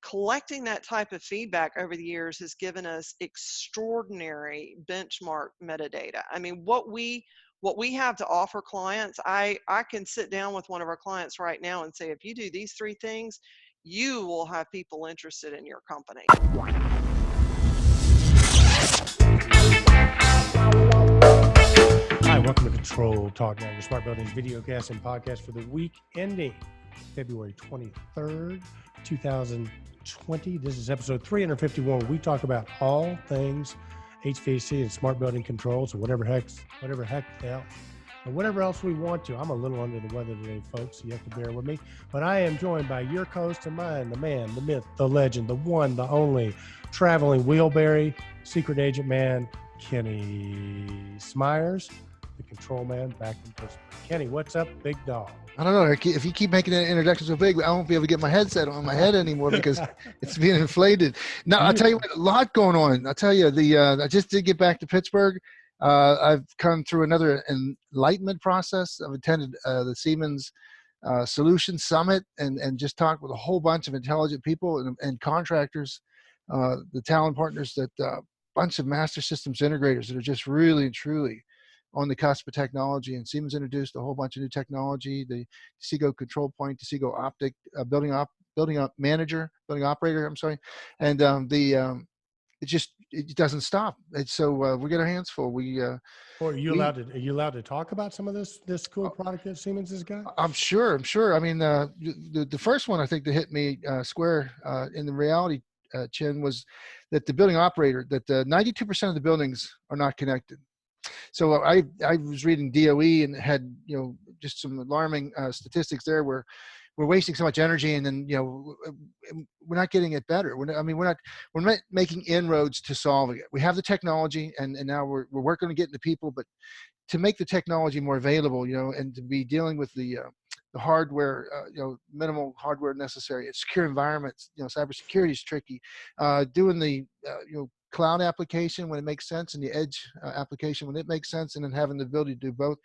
collecting that type of feedback over the years has given us extraordinary benchmark metadata. I mean, what we have to offer clients, I can sit down with one of our clients right now and say, if you do these 3 things, you will have people interested in your company. Hi, welcome to Control Talk, your smart buildings videocast and podcast for the week ending February 23rd, 2020. This is episode 351. We talk about all things HVAC and smart building controls, or whatever heck else, and whatever else we want to. I'm a little under the weather today, folks, so you have to bear with me. But I am joined by your co-host and mine, the man, the myth, the legend, the one, the only, traveling wheelbarrow, secret agent man, Kenny Smyers, the control man back in Pittsburgh. Kenny, what's up, big dog? I don't know. If you keep making that introduction so big, I won't be able to get my headset on my head anymore because it's being inflated. Now, I'll tell you what, a lot going on. I'll tell you, I just did get back to Pittsburgh. I've come through another enlightenment process. I've attended the Siemens Solution Summit and just talked with a whole bunch of intelligent people and contractors, the talent partners, that bunch of master systems integrators that are just really and truly on the cusp of technology. And Siemens introduced a whole bunch of new technology, the Seago control point, the Seago optic, building operator, and it doesn't stop. And so we get our hands full. Are you allowed to talk about some of this cool product that Siemens has got? I'm sure. I mean, the first one I think that hit me square in the reality, Chin, was that the building operator, that 92% of the buildings are not connected. So I was reading DOE and had, just some alarming statistics there where we're wasting so much energy, and then, we're not getting it better. We're not making inroads to solving it. We have the technology, and now we're working on getting the people, but to make the technology more available, and to be dealing with the hardware, minimal hardware necessary, secure environments, cybersecurity is tricky. Doing the, cloud application when it makes sense, and the edge application when it makes sense, and then having the ability to do both.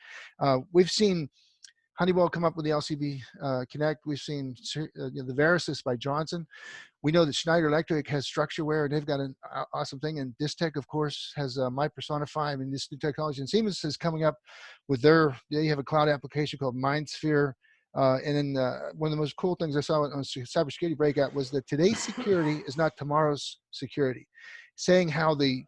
We've seen Honeywell come up with the LCB Connect. We've seen the Verisys by Johnson. We know that Schneider Electric has StructureWare, and they've got an awesome thing. And Distech, of course, has myPersonify. I mean, this new technology. And Siemens is coming up with they have a cloud application called MindSphere. And then one of the most cool things I saw on cybersecurity breakout was that today's security is not tomorrow's security, saying how the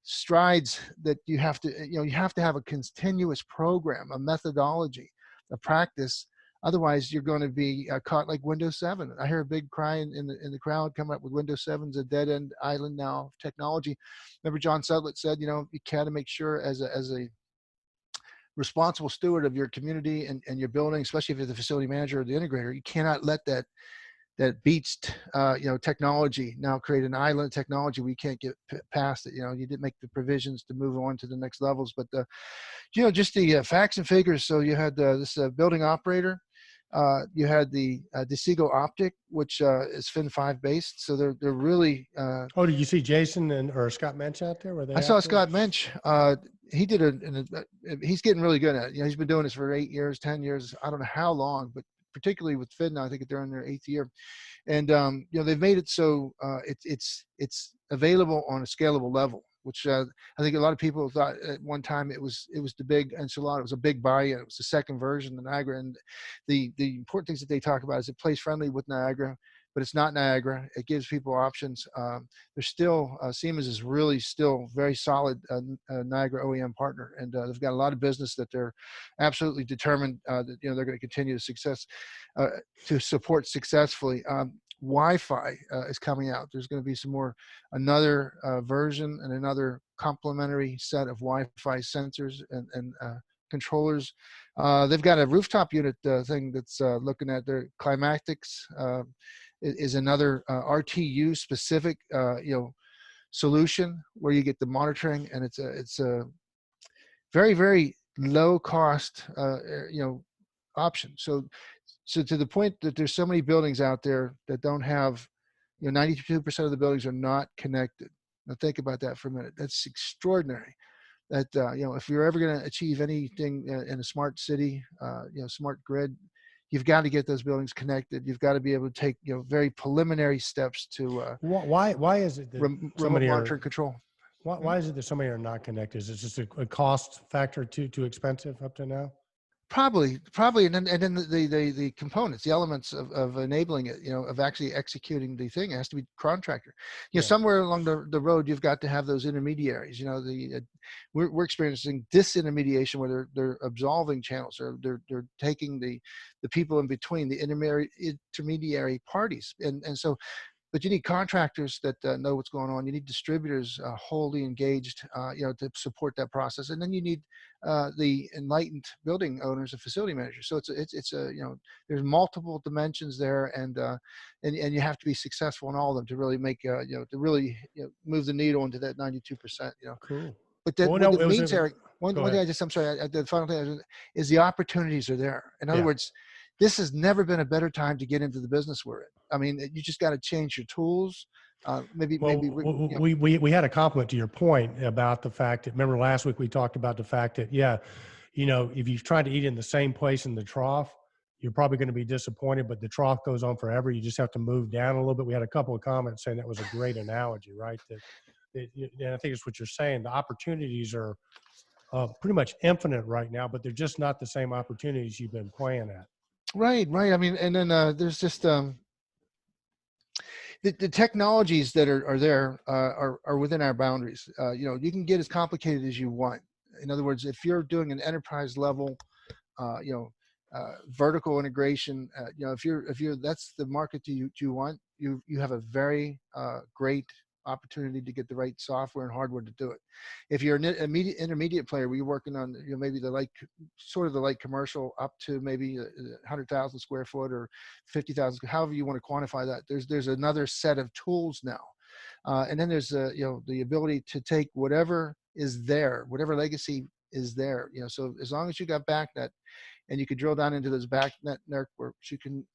strides that you have to have a continuous program, a methodology, a practice. Otherwise, you're going to be caught like Windows 7. I hear a big cry in the crowd coming up with Windows 7's a dead end island now of technology. Remember, John Sutlitt said, you got to make sure as a responsible steward of your community and your building, especially if you're the facility manager or the integrator, you cannot let that beached technology now create an island of technology we can't get past it. You didn't make the provisions to move on to the next levels, but just the facts and figures. So you had this building operator. You had the Seago optic, which is Fin 5 based. So they're really. Did you see Jason or Scott Mensch out there? I saw Scott Mensch. He did he's getting really good at it. He's been doing this for 8 years, 10 years. I don't know how long, but particularly with Fin now, I think they're in their 8th year. And they've made it so it's available on a scalable level, which I think a lot of people thought at one time it was the big enchilada. It was a big buy-in. It was the second version of Niagara. And the important things that they talk about is it plays friendly with Niagara, but it's not Niagara. It gives people options. There's still Siemens is really still very solid Niagara OEM partner, and they've got a lot of business that they're absolutely determined that they're going to continue to support successfully. Wi-Fi is coming out. There's going to be another version and another complementary set of Wi-Fi sensors and controllers. They've got a rooftop unit thing that's looking at their climatics. Is another RTU specific solution where you get the monitoring, and it's a very, very low cost option. So to the point that there's so many buildings out there that don't have 92% of the buildings are not connected. Now think about that for a minute. That's extraordinary. That if you're ever going to achieve anything in a smart city, smart grid, you've got to get those buildings connected. You've got to be able to take, very preliminary steps to Why is it that so remote many monitor are, and control. why is it that so many are not connected? Is it just a cost factor too expensive up to now? Probably, and then the components, the elements of enabling it, of actually executing the thing, it has to be contractor. Yeah. Somewhere along the road, you've got to have those intermediaries. We're experiencing disintermediation where they're absolving channels, or they're taking the people in between, the intermediary parties, and so. But you need contractors that know what's going on. You need distributors wholly engaged, to support that process. And then you need the enlightened building owners and facility managers. So it's a there's multiple dimensions there, and you have to be successful in all of them to really make to really move the needle into that 92%. Cool. But that Well, what no, it it was means, Eric. One go thing ahead. I'm sorry. The final thing is the opportunities are there. In other Yeah. words, this has never been a better time to get into the business we're in. I mean, you just got to change your tools. Maybe. Well, we had a compliment to your point about the fact that, remember last week we talked about the fact that, if you've tried to eat in the same place in the trough, you're probably going to be disappointed, but the trough goes on forever. You just have to move down a little bit. We had a couple of comments saying that was a great analogy, right? And I think it's what you're saying. The opportunities are pretty much infinite right now, but they're just not the same opportunities you've been playing at. Right. I mean, and then there's just the technologies that are there are within our boundaries. You can get as complicated as you want. In other words, if you're doing an enterprise level, vertical integration, if you're that's the market you want, you have a very great opportunity to get the right software and hardware to do it. If you're an intermediate player where you're working on maybe the light commercial up to maybe 100,000 square foot or 50,000, however you want to quantify that, there's another set of tools now, and then there's the ability to take whatever is there, whatever legacy is there, so as long as you got BACnet and you can drill down into those BACnet networks, you can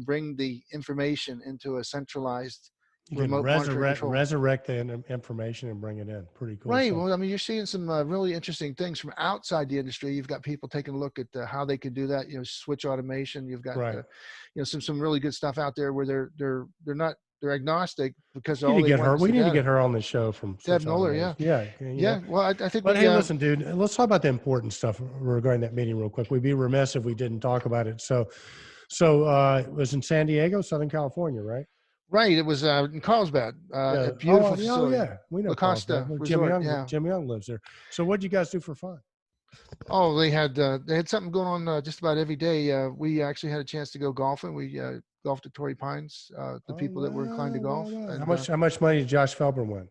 bring the information into a centralized You can remote monitoring control. resurrect the information and bring it in. Pretty cool. Right. Stuff. Well, I mean, you're seeing some really interesting things from outside the industry. You've got people taking a look at how they can do that. Switch automation. You've got right. Some really good stuff out there where they're agnostic because We all need they to get want her. is We the need to data. get her on the show from Deb Switch Noller. Automation. Yeah. Well, I think. But hey, listen, dude. Let's talk about the important stuff regarding that meeting real quick. We'd be remiss if we didn't talk about it. So it was in San Diego, Southern California, right? Right. It was in Carlsbad, a beautiful facility. Yeah, we know La Costa Carlsbad. Resort. Jim Young lives there. So what did you guys do for fun? Oh, they had something going on just about every day. We actually had a chance to go golfing. We golfed at Torrey Pines. The people that were inclined to golf. Wow. And, how much money did Josh Feldman win?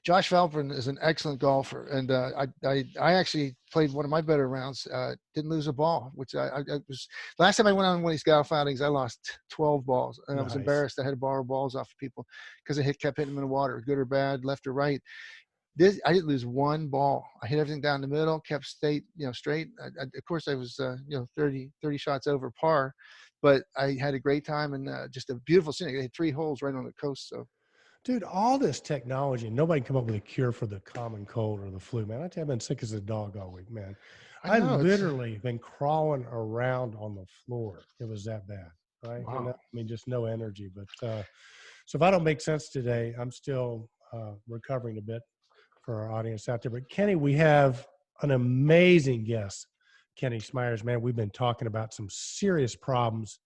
Josh Feldman is an excellent golfer, and I actually played one of my better rounds. Didn't lose a ball, which I was last time I went on one of these golf outings. I lost 12 balls, and I was embarrassed. I had to borrow balls off of people because I kept hitting them in the water, good or bad, left or right. I didn't lose one ball. I hit everything down the middle, kept straight. Of course, I was 30 shots over par, but I had a great time and just a beautiful scene. I had 3 holes right on the coast, so. Dude, all this technology, nobody can come up with a cure for the common cold or the flu, man. I tell you, I've been sick as a dog all week, man. I literally been crawling around on the floor. It was that bad, right? Wow. Just no energy. But so if I don't make sense today, I'm still recovering a bit for our audience out there. But Kenny, we have an amazing guest, Kenny Smyers, man. We've been talking about some serious problems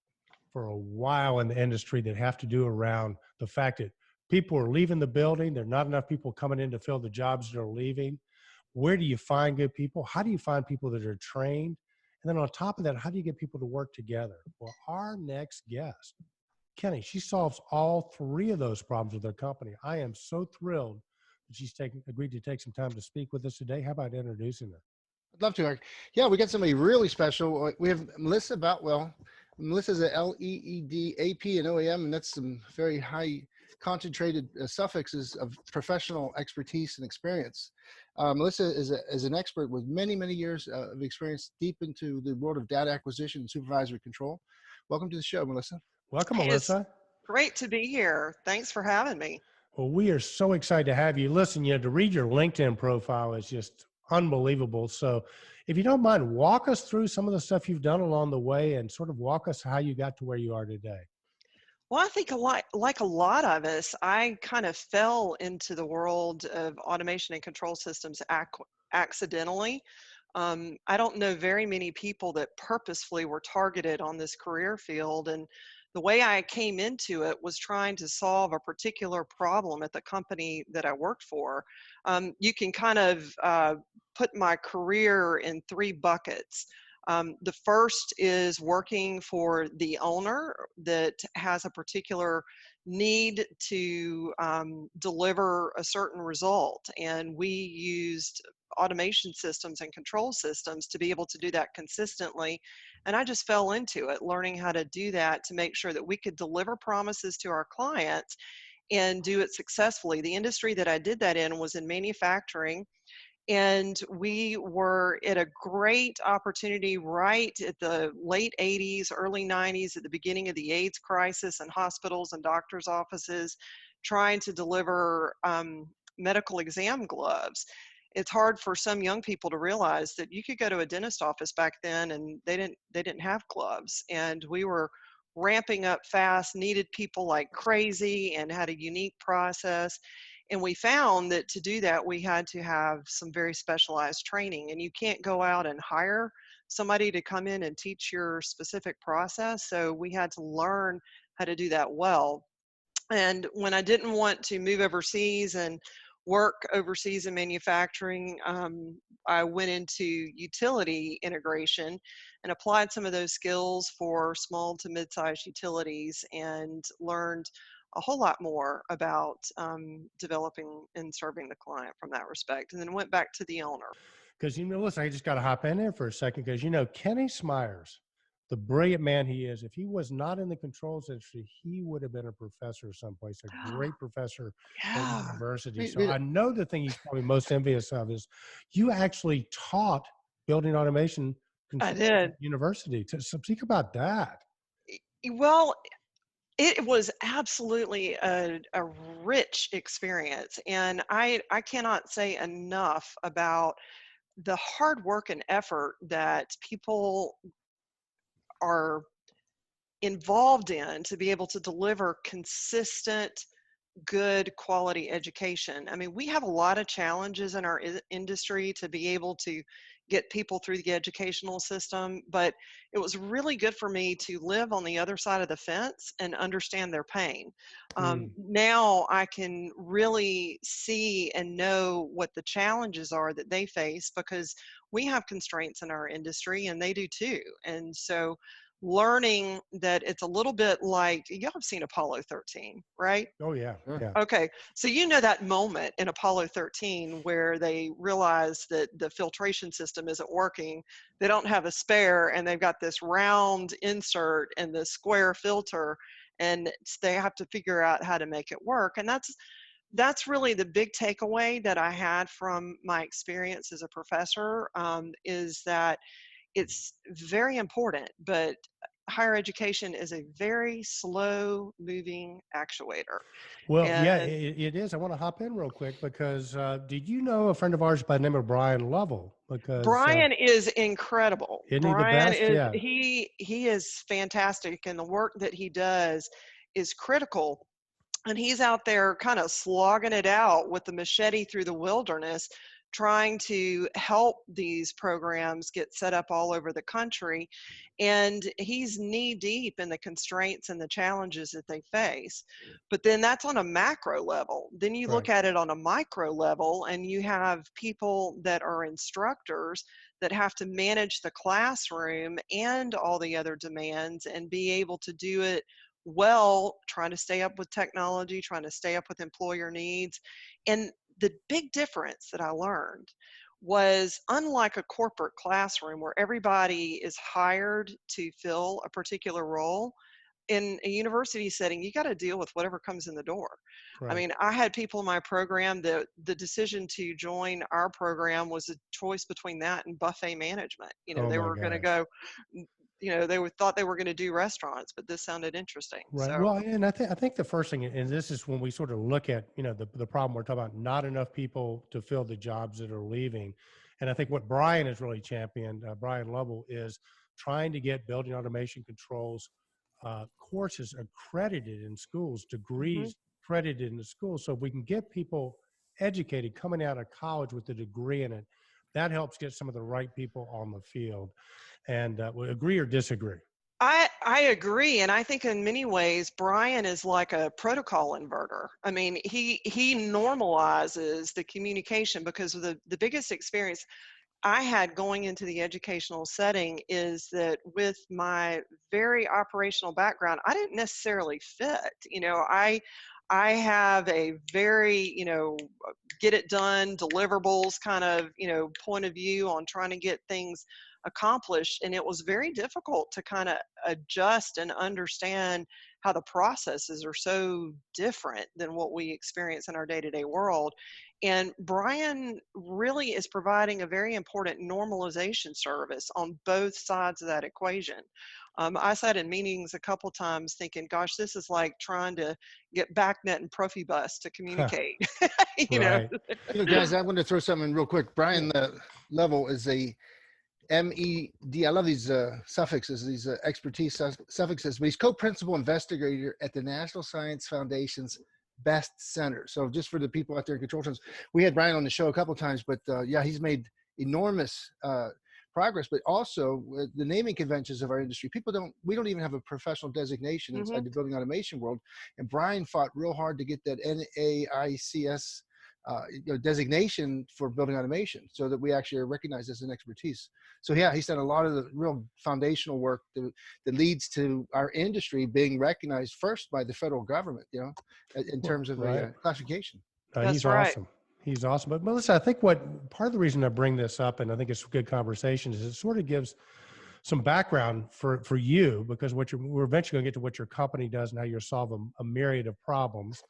for a while in the industry that have to do around the fact that people are leaving the building. There are not enough people coming in to fill the jobs that are leaving. Where do you find good people? How do you find people that are trained? And then on top of that, how do you get people to work together? Well, our next guest, Kenny, she solves all 3 of those problems with her company. I am so thrilled that she's agreed to take some time to speak with us today. How about introducing her? I'd love to, Eric. Yeah, we got somebody really special. We have Melissa Boutwell. Melissa's a LEED AP and OEM, and that's some very high concentrated suffixes of professional expertise and experience. Melissa is an expert with many years of experience deep into the world of data acquisition and supervisory control. Welcome to the show, Melissa. Welcome, Melissa. It's great to be here. Thanks for having me. Well, we are so excited to have you. Listen, to read your LinkedIn profile is just unbelievable. So if you don't mind, walk us through some of the stuff you've done along the way and sort of walk us how you got to where you are today. Well, I think like a lot of us, I kind of fell into the world of automation and control systems accidentally. I don't know very many people that purposefully were targeted on this career field. And the way I came into it was trying to solve a particular problem at the company that I worked for. You can kind of put my career in three buckets. The first is working for the owner that has a particular need to deliver a certain result. And we used automation systems and control systems to be able to do that consistently. And I just fell into it, learning how to do that to make sure that we could deliver promises to our clients and do it successfully. The industry that I did that in was in manufacturing, and we were at a great opportunity right at the late 80s, early 90s, at the beginning of the AIDS crisis, and hospitals and doctors' offices trying to deliver medical exam gloves. It's hard for some young people to realize that you could go to a dentist office back then and they didn't have gloves, and we were ramping up fast, needed people like crazy, and had a unique process. And we found that to do that, we had to have some very specialized training, and you can't go out and hire somebody to come in and teach your specific process. So we had to learn how to do that well. And when I didn't want to move overseas and work overseas in manufacturing, I went into utility integration and applied some of those skills for small to mid-sized utilities, and learned a whole lot more about developing and serving the client from that respect, and then went back to the owner. Because, listen, I just got to hop in there for a second because, Kenny Smyers, the brilliant man he is, if he was not in the controls industry, he would have been a professor someplace, a great professor at Yeah, university. So I know the thing he's probably most envious of is you actually taught building automation I controls did. at university. So speak about that. Well, it was absolutely a rich experience, and I cannot say enough about the hard work and effort that people are involved in to be able to deliver consistent, good quality education. I mean, we have a lot of challenges in our industry to be able to get people through the educational system, but it was really good for me to live on the other side of the fence and understand their pain. Now I can really see and know what the challenges are that they face, because we have constraints in our industry and they do too. And so learning that it's a little bit like, y'all have seen Apollo 13, right? Oh, yeah. Yeah. Yeah. Okay, so you know that moment in Apollo 13 where they realize that the filtration system isn't working, they don't have a spare, and they've got this round insert and this square filter, and they have to figure out how to make it work. And that's really the big takeaway that I had from my experience as a professor, is that it's very important, but higher education is a very slow moving actuator. Well, And yeah, it is. I want to hop in real quick because did you know a friend of ours by the name of Brian Lovell? Because Brian is incredible. isn't he the Brian best? is Yeah. he is fantastic, and the work that he does is critical. And he's out there kind of slogging it out with the machete through the wilderness, trying to help these programs get set up all over the country. And he's knee deep in the constraints and the challenges that they face. But then that's on a macro level. Then you Right. look at it on a micro level, and you have people that are instructors that have to manage the classroom and all the other demands and be able to do it well, trying to stay up with technology, trying to stay up with employer needs. And the big difference that I learned was, unlike a corporate classroom where everybody is hired to fill a particular role, in a university setting, you got to deal with whatever comes in the door. I Right. mean, I had people in my program that the decision to join our program was a choice between that and buffet management. Oh They my were going to gosh. go, thought they were going to do restaurants, but this sounded interesting. Right. So, Well, and I think the first thing, and this is when we sort of look at, the problem we're talking about, not enough people to fill the jobs that are leaving. And I think what Brian has really championed, Brian Lovell, is trying to get building automation controls courses accredited in schools, Hmm. degrees credited in the schools. So if we can get people educated coming out of college with a degree in it, that helps get some of the right people on the field. And agree or disagree? I agree, and I think in many ways Brian is like a protocol inverter. I mean, he normalizes the communication, because of the biggest experience I had going into the educational setting is that with my very operational background, I didn't necessarily fit. I have a very, get it done, deliverables kind of, point of view on trying to get things accomplished. And it was very difficult to kind of adjust and understand how the processes are so different than what we experience in our day-to-day world. And Brian really is providing a very important normalization service on both sides of that equation. I sat in meetings a couple times thinking, gosh, this is like trying to get BACnet and Profibus to communicate. you know? Right. Guys, I want to throw something in real quick. Yeah. Brian Level is a MED. I love these suffixes, these expertise suffixes. But he's co-principal investigator at the National Science Foundation's Best Center. So just for the people out there in Control Trends, we had Brian on the show a couple of times, but yeah, he's made enormous progress. But also the naming conventions of our industry, we don't even have a professional designation inside the building automation world. And Brian fought real hard to get that NAICS designation for building automation, so that we actually are recognized as an expertise. So yeah, he's done a lot of the real foundational work that leads to our industry being recognized first by the federal government, in terms of Right. a classification. He's That's right. awesome. He's awesome. But Melissa, I think what part of the reason I bring this up, and I think it's a good conversation, is it sort of gives some background for you, because we're eventually going to get to what your company does and how you're solving a myriad of problems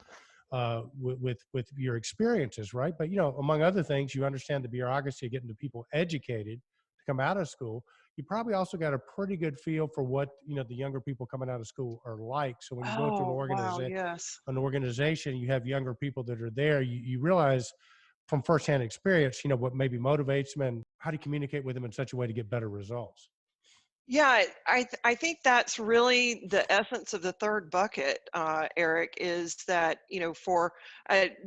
with your experiences, right? But among other things, you understand the bureaucracy of getting the people educated to come out of school. You probably also got a pretty good feel for what the younger people coming out of school are like. So when you go to Oh, wow. Yes. an organization, you have younger people that are there. You realize from firsthand experience, what maybe motivates them and how to communicate with them in such a way to get better results. Yeah, I think that's really the essence of the third bucket, Eric, is that, for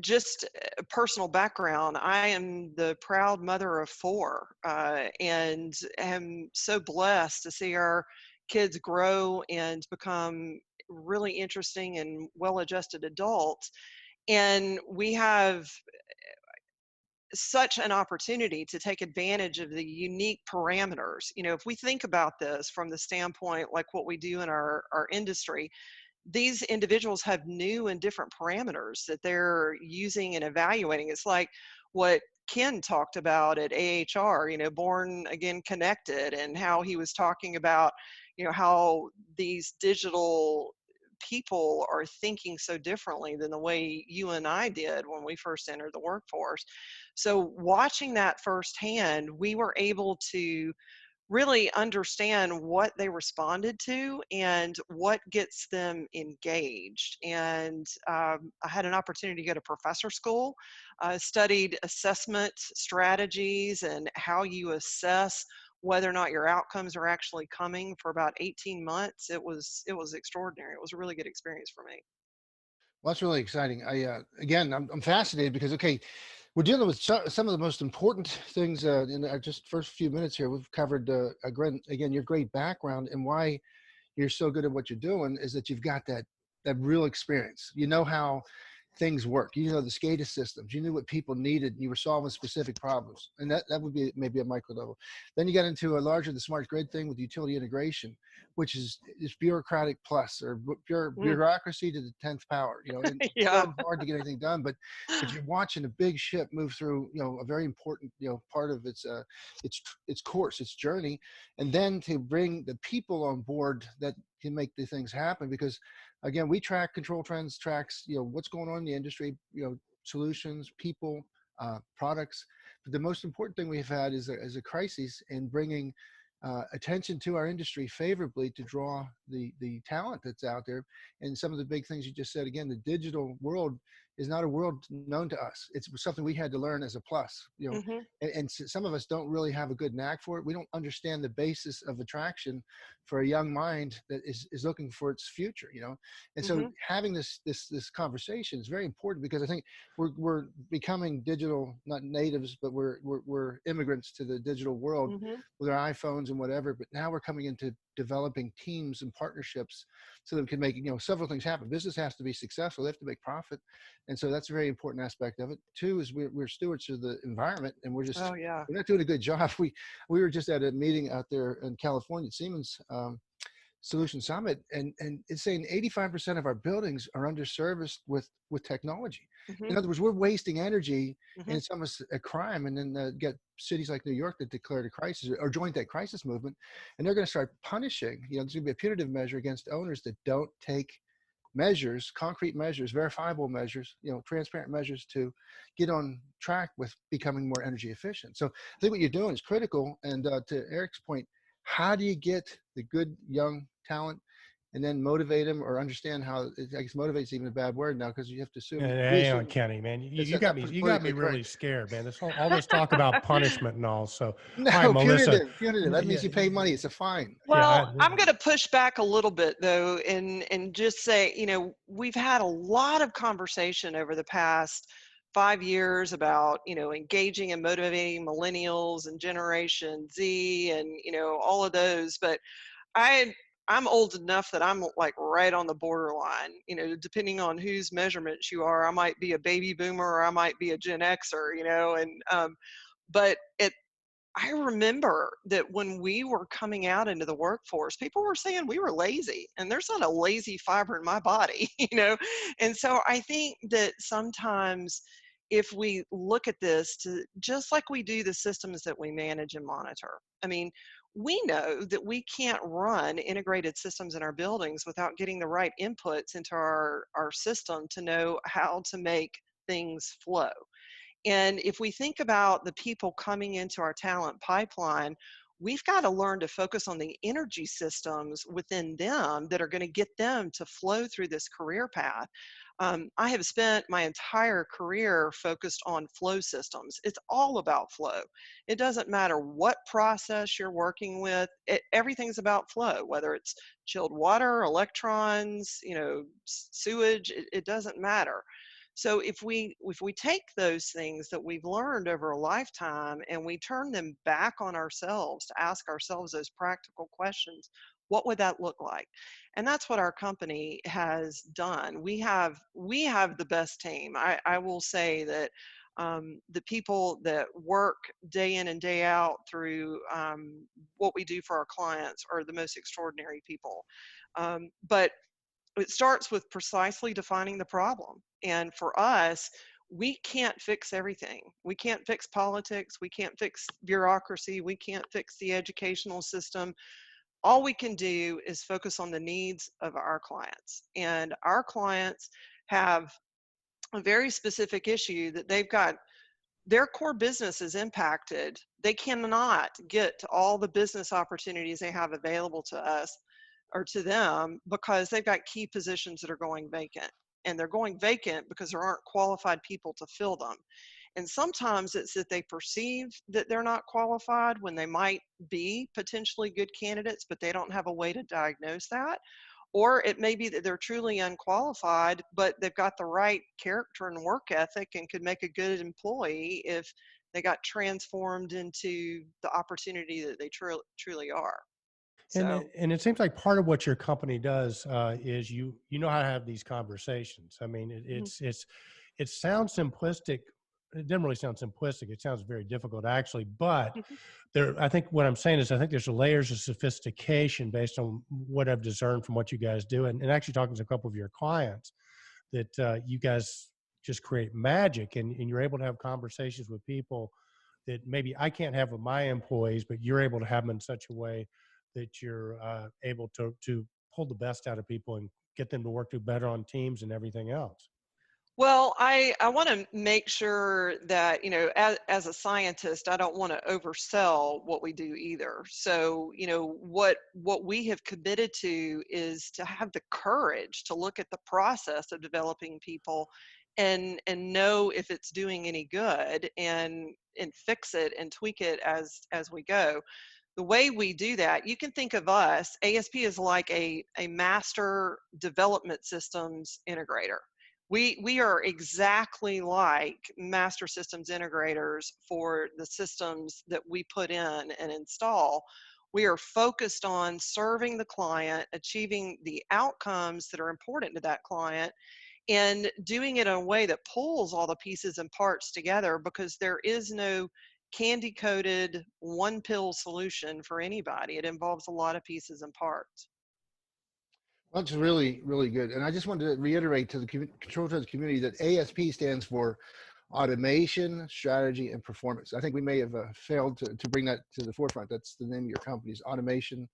just a personal background, I am the proud mother of four, and am so blessed to see our kids grow and become really interesting and well-adjusted adults. And we have such an opportunity to take advantage of the unique parameters. If we think about this from the standpoint like what we do in our industry, these individuals have new and different parameters that they're using and evaluating. It's like what Ken talked about at AHR, born again connected, and how he was talking about, how these digital people are thinking so differently than the way you and I did when we first entered the workforce. So watching that firsthand, we were able to really understand what they responded to and what gets them engaged. And I had an opportunity to go to professor school. I studied assessment strategies and how you assess whether or not your outcomes are actually coming for about 18 months. It was extraordinary. It was a really good experience for me. Well, that's really exciting. Again, I'm fascinated because, okay, we're dealing with some of the most important things in our just first few minutes here. We've covered, again, your great background and why you're so good at what you're doing is that you've got that real experience. You know how things work. You know the SCADA systems. You knew what people needed. And you were solving specific problems, and that would be maybe a micro level. Then you got into a larger the smart grid thing with utility integration, which is bureaucratic plus or Mm. bureaucracy to the 10th power. And it's Yeah. so hard to get anything done, but you're watching a big ship move through a very important part of its course, its journey, and then to bring the people on board that can make the things happen. Because again, we track Controltrends, tracks what's going on in the industry, solutions, people, products. But the most important thing we've had is a crisis in bringing attention to our industry favorably to draw the talent that's out there. And some of the big things you just said, again, the digital world is not a world known to us. It's something we had to learn as a plus, Hmm. and some of us don't really have a good knack for it. We don't understand the basis of attraction for a young mind that is looking for its future, And so Hmm. having this conversation is very important, because I think we're becoming digital, not natives, but we're immigrants to the digital world Hmm. with our iPhones and whatever. But now we're coming into developing teams and partnerships so that we can make several things happen. Business has to be successful; they have to make profit, and so that's a very important aspect of it. Two is we're stewards of the environment, and Oh yeah. we're not doing a good job. We were just at a meeting out there in California at Siemens Solution Summit, and it's saying 85% of our buildings are underserviced with technology. Hmm. In other words, we're wasting energy, and Hmm. it's almost a crime. And then get cities like New York that declared a crisis or joined that crisis movement, and they're going to start punishing. There's going to be a punitive measure against owners that don't take measures, concrete measures, verifiable measures, transparent measures to get on track with becoming more energy efficient. So I think what you're doing is critical. And to Eric's point, how do you get the good young talent and then motivate them, or understand how? I guess motivate is even a bad word now, because you have to assume. We Hang on, assume Kenny, man. it's You got not me. You got me politically really correct. scared, man. All this talk about punishment and all. So, all right, No, Melissa. punitive, punitive. That Yeah, means you pay money. It's a fine. yeah. Well, I'm going to push back a little bit though, and just say, we've had a lot of conversation over the past 5 years about, engaging and motivating millennials and Generation Z and, all of those. But I, I'm old enough that I'm like right on the borderline, depending on whose measurements you are. I might be a baby boomer or I might be a Gen Xer, but I remember that when we were coming out into the workforce, people were saying we were lazy, and there's not a lazy fiber in my body, And so I think that sometimes if we look at this to just like we do the systems that we manage and monitor, I mean, we know that we can't run integrated systems in our buildings without getting the right inputs into our system to know how to make things flow. And if we think about the people coming into our talent pipeline, we've got to learn to focus on the energy systems within them that are going to get them to flow through this career path. I have spent my entire career focused on flow systems. It's all about flow. It doesn't matter what process you're working with, everything's about flow, whether it's chilled water, electrons, sewage, it doesn't matter. So if we take those things that we've learned over a lifetime and we turn them back on ourselves to ask ourselves those practical questions, what would that look like? And that's what our company has done. We have the best team. I will say that the people that work day in and day out through what we do for our clients are the most extraordinary people. But it starts with precisely defining the problem. And for us, we can't fix everything. We can't fix politics. We can't fix bureaucracy. We can't fix the educational system. All we can do is focus on the needs of our clients. And our clients have a very specific issue that they've got. Their core business is impacted. They cannot get to all the business opportunities they have available to us or to them because they've got key positions that are going vacant. And they're going vacant because there aren't qualified people to fill them. And sometimes it's that they perceive that they're not qualified when they might be potentially good candidates, but they don't have a way to diagnose that. Or it may be that they're truly unqualified, but they've got the right character and work ethic and could make a good employee if they got transformed into the opportunity that they truly are. So, and it seems like part of what your company does is you know how to have these conversations. I mean, mhm, it sounds simplistic. It doesn't really sound simplistic. It sounds very difficult actually, but mhm. I think what I'm saying is I think there's layers of sophistication based on what I've discerned from what you guys do, and actually talking to a couple of your clients that you guys just create magic, and you're able to have conversations with people that maybe I can't have with my employees, but you're able to have them in such a way that you're able to pull the best out of people and get them to work do better on teams and everything else. Well, I want to make sure that, as a scientist, I don't want to oversell what we do either. So, what we have committed to is to have the courage to look at the process of developing people and know if it's doing any good, and fix it and tweak it as we go. The way we do that, you can think of us, ASP is like a master development systems integrator. We are exactly like master systems integrators for the systems that we put in and install. We are focused on serving the client, achieving the outcomes that are important to that client, and doing it in a way that pulls all the pieces and parts together, because there is no candy coated one pill solution for anybody. It involves a lot of pieces and parts. Well, it's really, really good. And I just wanted to reiterate to the Control Trends community that ASP stands for automation, strategy, and performance. I think we may have failed to bring that to the forefront. That's the name of your company's automation,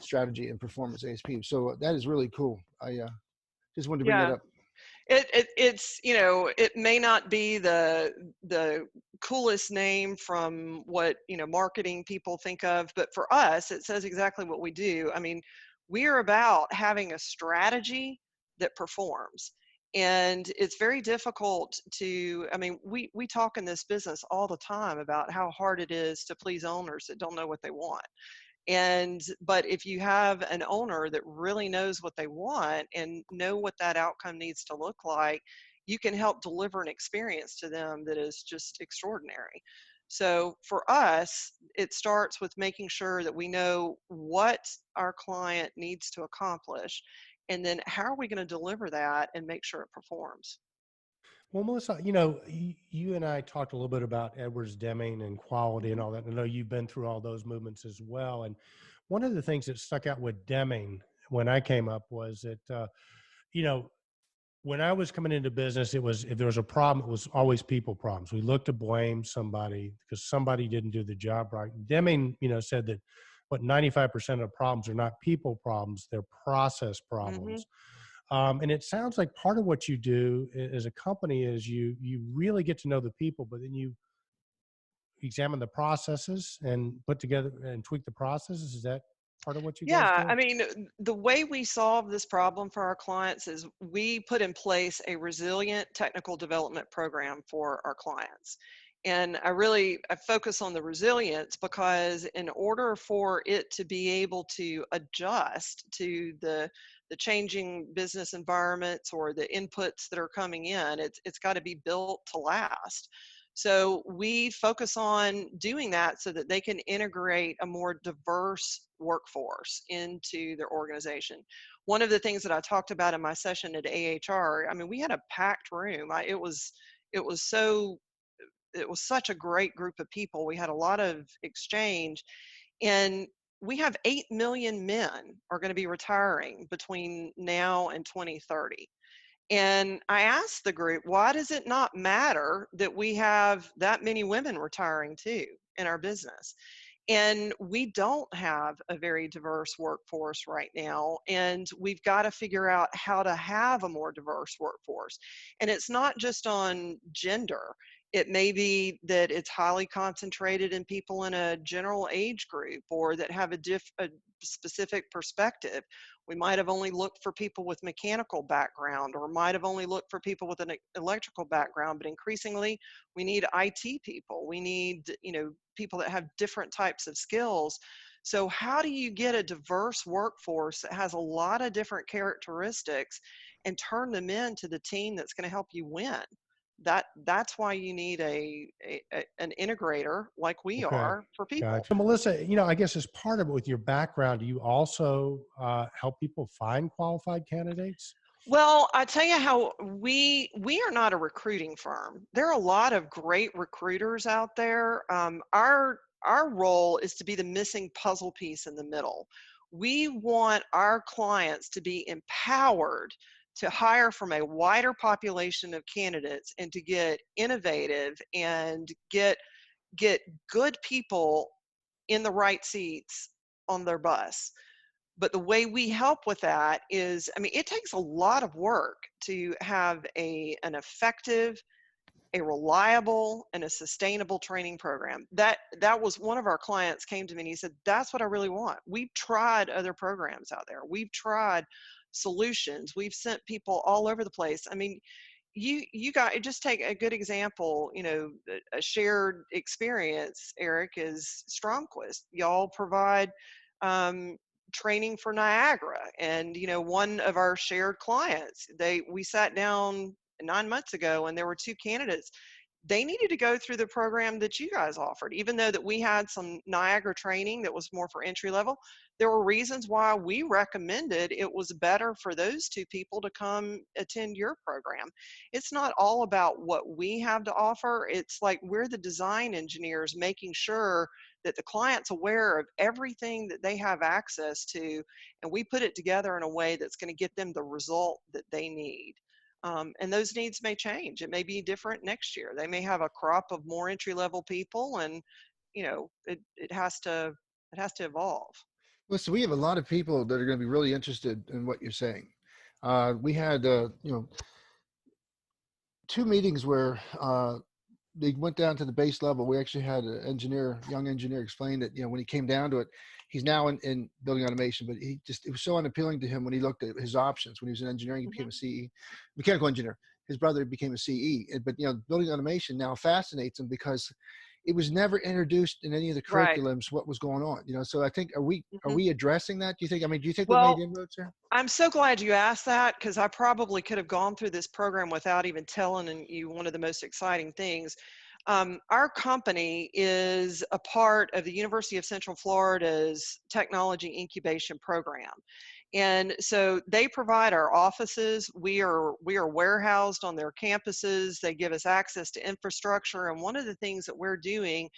strategy, and performance, ASP. So that is really cool. I just wanted to bring that Yeah. up. It's, it may not be the coolest name from what, marketing people think of, but for us, it says exactly what we do. I mean, we are about having a strategy that performs. And it's very difficult to, I mean, we talk in this business all the time about how hard it is to please owners that don't know what they want. But if you have an owner that really knows what they want and know what that outcome needs to look like, you can help deliver an experience to them that is just extraordinary. So for us, it starts with making sure that we know what our client needs to accomplish, and then how are we going to deliver that and make sure it performs. Well, Melissa, you and I talked a little bit about Edwards Deming and quality and Mhm. all that. I know you've been through all those movements as well. And one of the things that stuck out with Deming when I came up was that, you know, when I was coming into business, it was, if there was a problem, it was always people problems. We looked to blame somebody because somebody didn't do the job right. Deming, said that what 95% of problems are not people problems, they're process Mhm. problems. And it sounds like part of what you do as a company is you really get to know the people, but then you examine the processes and put together and tweak the processes. Is that part of what you guys Yeah, do? I mean, the way we solve this problem for our clients is we put in place a resilient technical development program for our clients. And I focus on the resilience because in order for it to be able to adjust to the changing business environments or the inputs that are coming in, it's got to be built to last. So we focus on doing that so that they can integrate a more diverse workforce into their organization. One of the things that I talked about in my session at AHR, I mean, we had a packed room. It was so it was such a great group of people. We had a lot of exchange, and we have 8 million men are going to be retiring between now and 2030. And I asked the group, why does it not matter that we have that many women retiring too in our business? And we don't have a very diverse workforce right now. And we've got to figure out how to have a more diverse workforce. And it's not just on gender. It may be that it's highly concentrated in people in a general age group or that have a specific perspective. We might have only looked for people with mechanical background, or might have only looked for people with an electrical background, but increasingly we need IT people. We need, people that have different types of skills. So how do you get a diverse workforce that has a lot of different characteristics and turn them into the team that's going to help you win? That's why you need an integrator like we Okay. are for people. Gotcha. So Melissa, I guess as part of it with your background, do you also help people find qualified candidates? Well, I tell you how we are not a recruiting firm. There are a lot of great recruiters out there. Our role is to be the missing puzzle piece in the middle. We want our clients to be empowered to hire from a wider population of candidates and to get innovative and get good people in the right seats on their bus. But the way we help with that is, I mean, it takes a lot of work to have an effective, a reliable, and a sustainable training program. That was one of our clients came to me and he said, that's what I really want. We've tried other programs out there. We've tried solutions. We've sent people all over the place. I mean, you got just take a good example, a shared experience, Eric, is Stromquist. Y'all provide um, training for Niagara, and one of our shared clients, we sat down 9 months ago, and there were two candidates. They needed to go through the program that you guys offered, even though that we had some Niagara training that was more for entry level. There were reasons why we recommended it was better for those two people to come attend your program. It's not all about what we have to offer. It's like we're the design engineers making sure that the client's aware of everything that they have access to, and we put it together in a way that's going to get them the result that they need. And those needs may change. It may be different next year. They may have a crop of more entry level people, and it has to evolve. Well, so we have a lot of people that are going to be really interested in what you're saying. We had, two meetings where they went down to the base level. We actually had an young engineer explain that, when he came down to it, he's now in building automation, but it was so unappealing to him when he looked at his options. When he was in engineering, he became a CE, mechanical engineer. His brother became a CE, but building automation now fascinates him because it was never introduced in any of the Right. curriculums what was going on. So I think, are Mhm. we addressing that? Do you think? I mean, do you think we made Well, inroads here? I'm so glad you asked that, because I probably could have gone through this program without even telling you one of the most exciting things. Our company is a part of the University of Central Florida's Technology Incubation Program. And so they provide our offices. We are warehoused on their campuses. They give us access to infrastructure. And one of the things that we're doing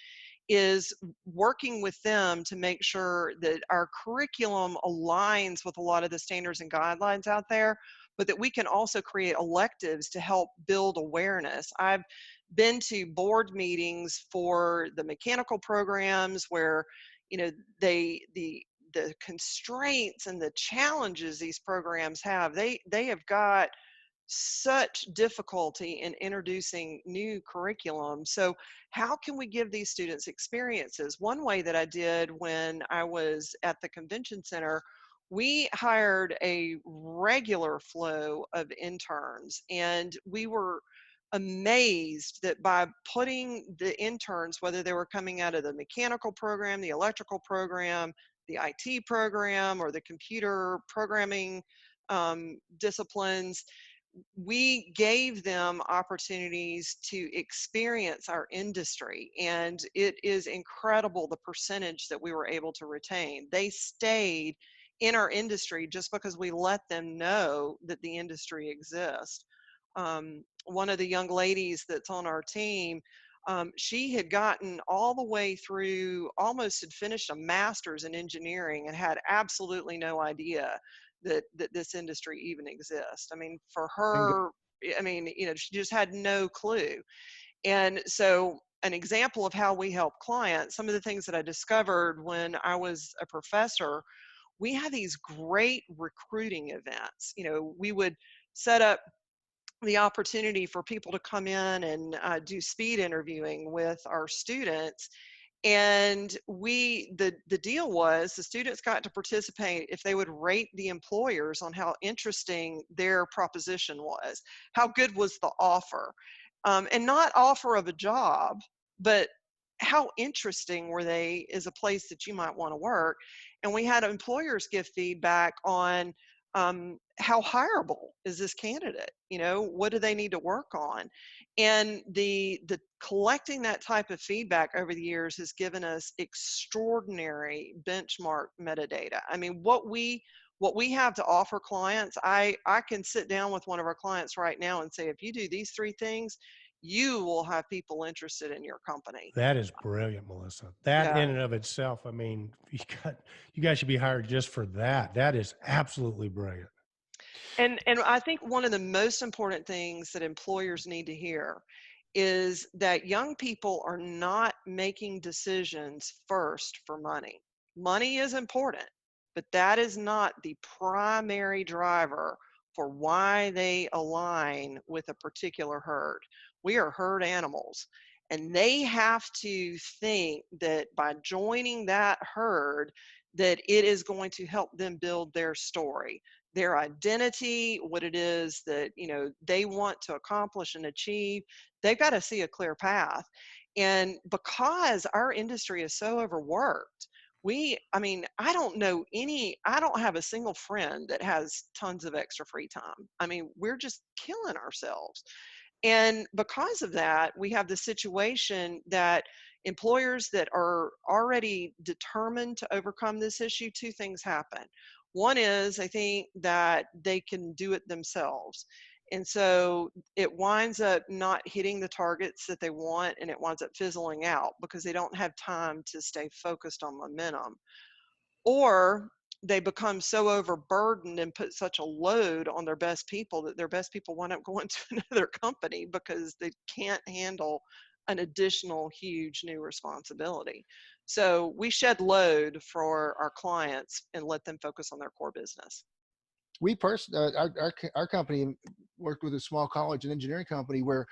is working with them to make sure that our curriculum aligns with a lot of the standards and guidelines out there, but that we can also create electives to help build awareness. I've been to board meetings for the mechanical programs where, you know, the constraints and the challenges these programs have, they have got such difficulty in introducing new curriculum. So how can we give these students experiences? One way that I did when I was at the convention center, we hired a regular flow of interns, and we were amazed that by putting the interns, whether they were coming out of the mechanical program, the electrical program, the IT program, or the computer programming disciplines, we gave them opportunities to experience our industry, and it is incredible the percentage that we were able to retain. They stayed in our industry just because we let them know that the industry exists. One of the young ladies that's on our team, she had gotten all the way through, almost had finished a master's in engineering, and had absolutely no idea that this industry even exists. I mean, for Bingo. her, I mean, she just had no clue. And so an example of how we help clients, some of the things that I discovered when I was a professor, we had these great recruiting events. We would set up the opportunity for people to come in and do speed interviewing with our students. And the deal was the students got to participate if they would rate the employers on how interesting their proposition was, how good was the offer, and not offer of a job, but how interesting were they as a place that you might want to work. And we had employers give feedback on how hireable is this candidate, what do they need to work on. And the collecting that type of feedback over the years has given us extraordinary benchmark metadata. I mean, what we have to offer clients, I can sit down with one of our clients right now and say, if you do these three things, you will have people interested in your company. That is brilliant, Melissa. That Yeah. in and of itself, I mean, you guys should be hired just for that. That is absolutely brilliant. And I think one of the most important things that employers need to hear is that young people are not making decisions first for money. Money is important, but that is not the primary driver for why they align with a particular herd. We are herd animals, and they have to think that by joining that herd, that it is going to help them build their story. their identity, what it is that, they want to accomplish and achieve. They've got to see a clear path. And because our industry is so overworked, I don't have a single friend that has tons of extra free time. I mean, we're just killing ourselves. And because of that, we have the situation that employers that are already determined to overcome this issue, two things happen. One is, I think that they can do it themselves. And so it winds up not hitting the targets that they want, and it winds up fizzling out because they don't have time to stay focused on momentum. Or they become so overburdened and put such a load on their best people that their best people wind up going to another company because they can't handle an additional huge new responsibility. So we shed load for our clients and let them focus on their core business. Our company worked with a small college, an engineering company, where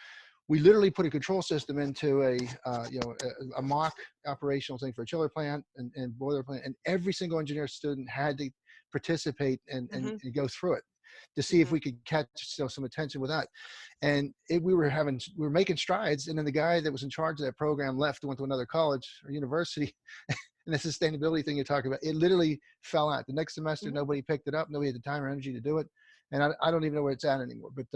we literally put a control system into a mock operational thing for a chiller plant and boiler plant, and every single engineer student had to participate and go through it to see if we could catch some attention with that. And we were making strides, and then the guy that was in charge of that program left and went to another college or university. And the sustainability thing you're talking about, it literally fell out. The next semester, nobody picked it up. Nobody had the time or energy to do it. And I don't even know where it's at anymore. But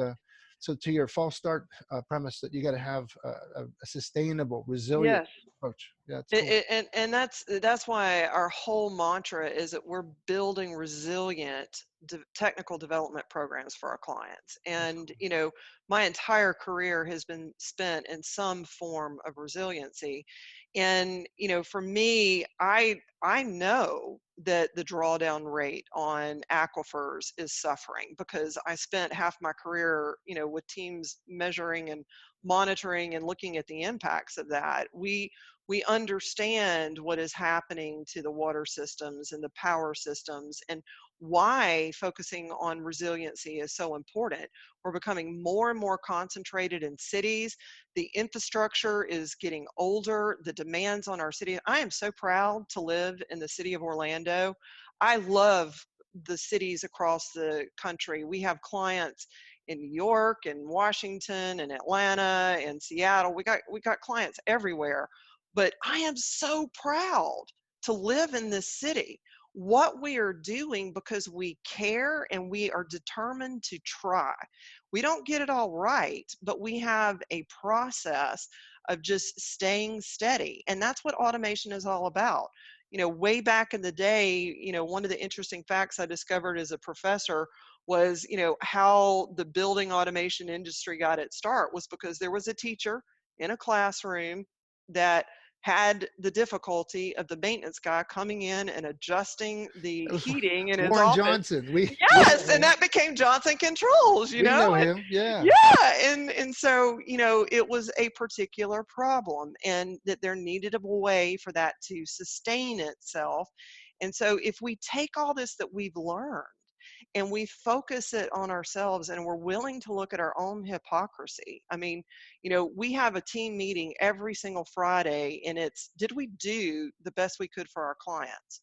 so to your false start premise that you got to have a sustainable, resilient approach. Yeah, it's cool. And that's why our whole mantra is that we're building resilient technical development programs for our clients. And my entire career has been spent in some form of resiliency. And for me, I know that the drawdown rate on aquifers is suffering because I spent half my career with teams measuring and monitoring and looking at the impacts of that. We understand what is happening to the water systems and the power systems and why focusing on resiliency is so important. We're becoming more and more concentrated in cities. The infrastructure is getting older. The demands on our city. I am so proud to live in the city of Orlando. I love the cities across the country. We have clients in New York and Washington and Atlanta and Seattle. We got clients everywhere. But I am so proud to live in this city. What we are doing because we care and we are determined to try. We don't get it all right, but we have a process of just staying steady. And that's what automation is all about. Way back in the day, one of the interesting facts I discovered as a professor was, how the building automation industry got its start was because there was a teacher in a classroom that had the difficulty of the maintenance guy coming in and adjusting the heating in his Warren office. Johnson. Yes, and that became Johnson Controls, we know him. Yeah. Yeah, and so, it was a particular problem and that there needed a way for that to sustain itself. And so if we take all this that we've learned and we focus it on ourselves and we're willing to look at our own hypocrisy. I mean, we have a team meeting every single Friday and it's, did we do the best we could for our clients?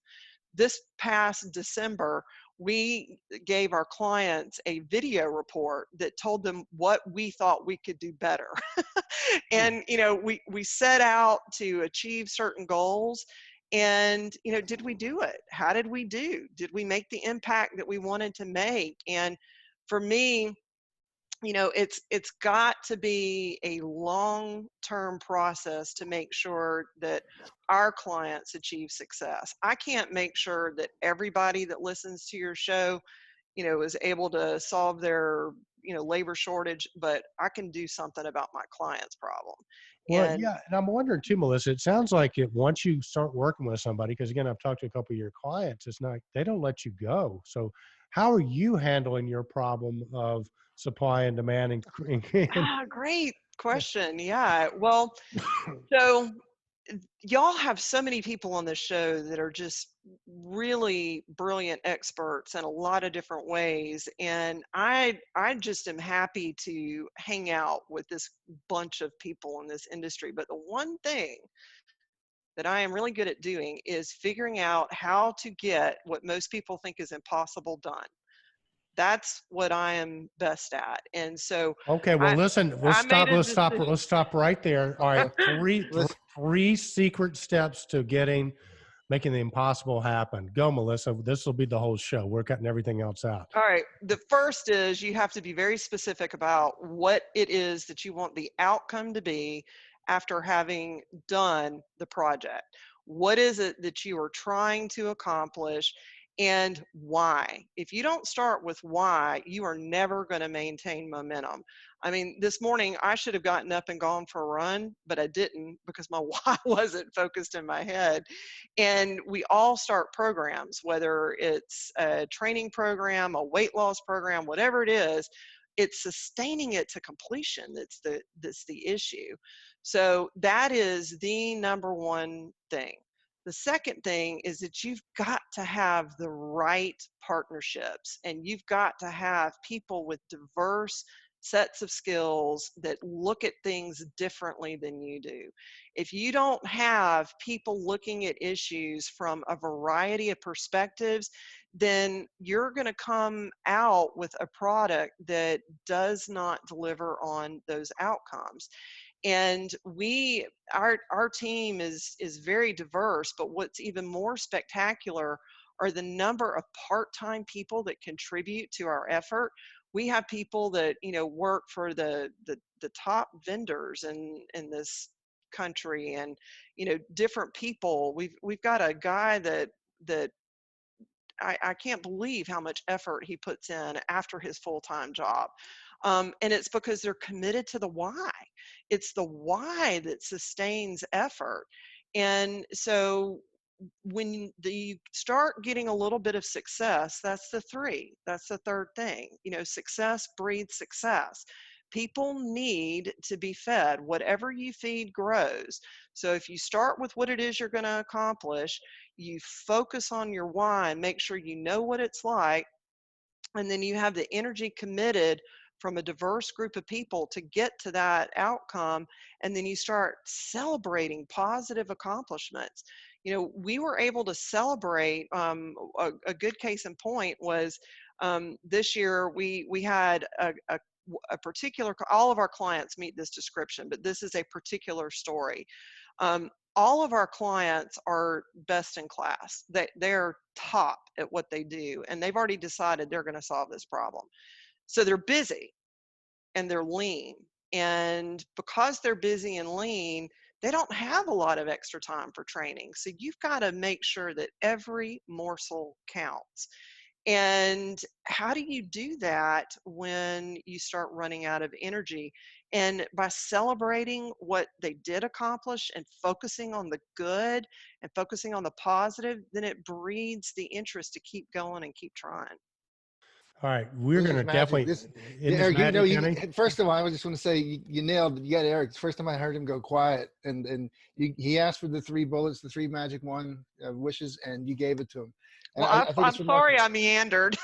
This past December, we gave our clients a video report that told them what we thought we could do better. And, we set out to achieve certain goals. And, did we do it? How did we do? Did we make the impact that we wanted to make? And for me, it's got to be a long-term process to make sure that our clients achieve success. I can't make sure that everybody that listens to your show, is able to solve their, labor shortage, but I can do something about my client's problem. Well, And yeah, and I'm wondering too, Melissa, it sounds like once you start working with somebody, because again, I've talked to a couple of your clients, it's not, they don't let you go. So how are you handling your problem of supply and demand and great question. Yeah. Well, so y'all have so many people on this show that are just really brilliant experts in a lot of different ways, and I just am happy to hang out with this bunch of people in this industry. But the one thing that I am really good at doing is figuring out how to get what most people think is impossible done. That's what I am best at. And so Okay, well, I listen, I made a let's stop right there. All right, Let's three secret steps to making the impossible happen. Go, Melissa. This will be the whole show. We're cutting everything else out. All right. The first is you have to be very specific about what it is that you want the outcome to be after having done the project. What is it that you are trying to accomplish and why? If you don't start with why, you are never going to maintain momentum. I mean, this morning I should have gotten up and gone for a run, but I didn't because my why wasn't focused in my head. And we all start programs, whether it's a training program, a weight loss program, whatever it is, it's sustaining it to completion that's the issue. So that is the number one thing. The second thing is that you've got to have the right partnerships, and you've got to have people with diverse sets of skills that look at things differently than you do. If you don't have people looking at issues from a variety of perspectives, then you're going to come out with a product that does not deliver on those outcomes. And our team is very diverse, but what's even more spectacular are the number of part-time people that contribute to our effort. We have people that work for the top vendors in this country, and different people. We've got a guy that I can't believe how much effort he puts in after his full-time job. And it's because they're committed to the why. It's the why that sustains effort. And so when you start getting a little bit of success, that's the three. That's the third thing. Success breeds success. People need to be fed. Whatever you feed grows. So if you start with what it is you're going to accomplish, you focus on your why, make sure you know what it's like, and then you have the energy committed from a diverse group of people to get to that outcome, and then you start celebrating positive accomplishments. We were able to celebrate, a good case in point was this year we had a particular, all of our clients meet this description, but this is a particular story. All of our clients are best in class. They're top at what they do, and they've already decided they're going to solve this problem. So they're busy and they're lean. And because they're busy and lean, they don't have a lot of extra time for training. So you've got to make sure that every morsel counts. And how do you do that when you start running out of energy? And by celebrating what they did accomplish and focusing on the good and focusing on the positive, then it breeds the interest to keep going and keep trying. All right, we're This going is to magic. definitely, in this Eric, magic, honey. first of all, I just want to say you nailed. You got Eric. It's the first time I heard him go quiet, and he asked for the three bullets, the three magic wishes, and you gave it to him. And Well, I think I'm it's sorry remarkable. I meandered.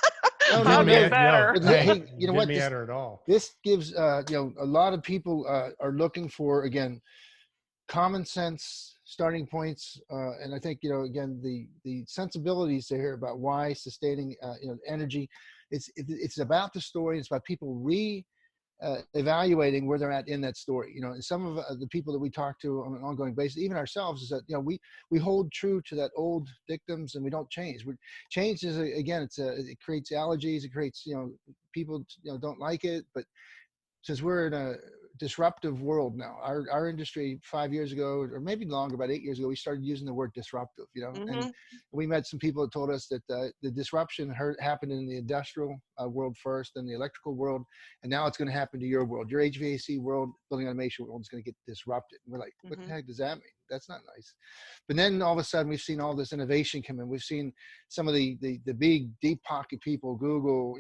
No, I'll no, do no. better. But Hey, hey, you know didn't what? meander at all. This gives a lot of people are looking for, again, common sense starting points, and I think again the sensibilities to hear about why sustaining energy. It's about the story. It's about people evaluating where they're at in that story. And some of the people that we talk to on an ongoing basis, even ourselves, is that we hold true to that old dictums and we don't change. Change is again, it creates allergies. It creates people don't like it, but since we're in a disruptive world now, our industry 5 years ago, or maybe longer, about 8 years ago, we started using the word disruptive, and we met some people that told us that the disruption happened in the industrial world first, then the electrical world, and now it's going to happen to your world. Your HVAC world, building automation world, is going to get disrupted. And we're like, what the heck does that mean? That's not nice. But then all of a sudden, we've seen all this innovation come in. We've seen some of the big deep pocket people, Google,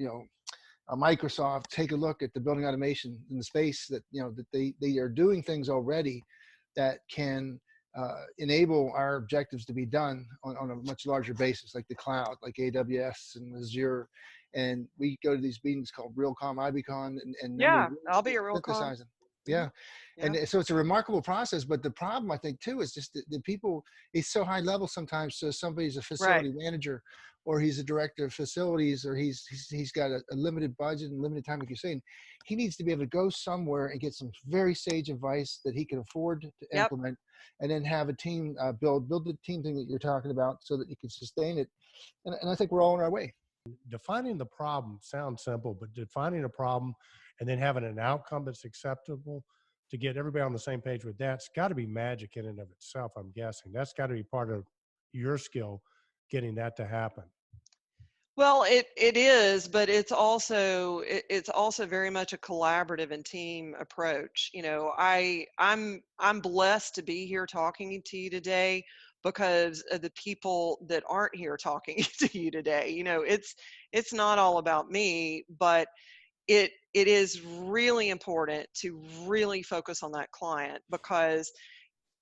Microsoft, take a look at the building automation in the space that that they are doing things already that can enable our objectives to be done on a much larger basis, like the cloud, like AWS and Azure. And we go to these meetings called Realcom, IBCon, and then Yeah, we're I'll be a real con. synthesizing. Yeah. Yeah. And so it's a remarkable process. But the problem, I think, too, is just the people, it's so high level sometimes. So somebody's a Right. facility manager, or he's a director of facilities, or he's got a limited budget and limited time, like you're saying. He needs to be able to go somewhere and get some very sage advice that he can afford to Yep. implement, and then have a team build the team thing that you're talking about so that you can sustain it. And I think we're all on our way. Defining the problem sounds simple, but defining a problem and then having an outcome that's acceptable to get everybody on the same page with that's got to be magic in and of itself. I'm guessing that's got to be part of your skill, getting that to happen. Well, it is, but it's also very much a collaborative and team approach. You know, I'm blessed to be here talking to you today because of the people that aren't here talking to you today. You know, it's not all about me, but it is really important to really focus on that client, because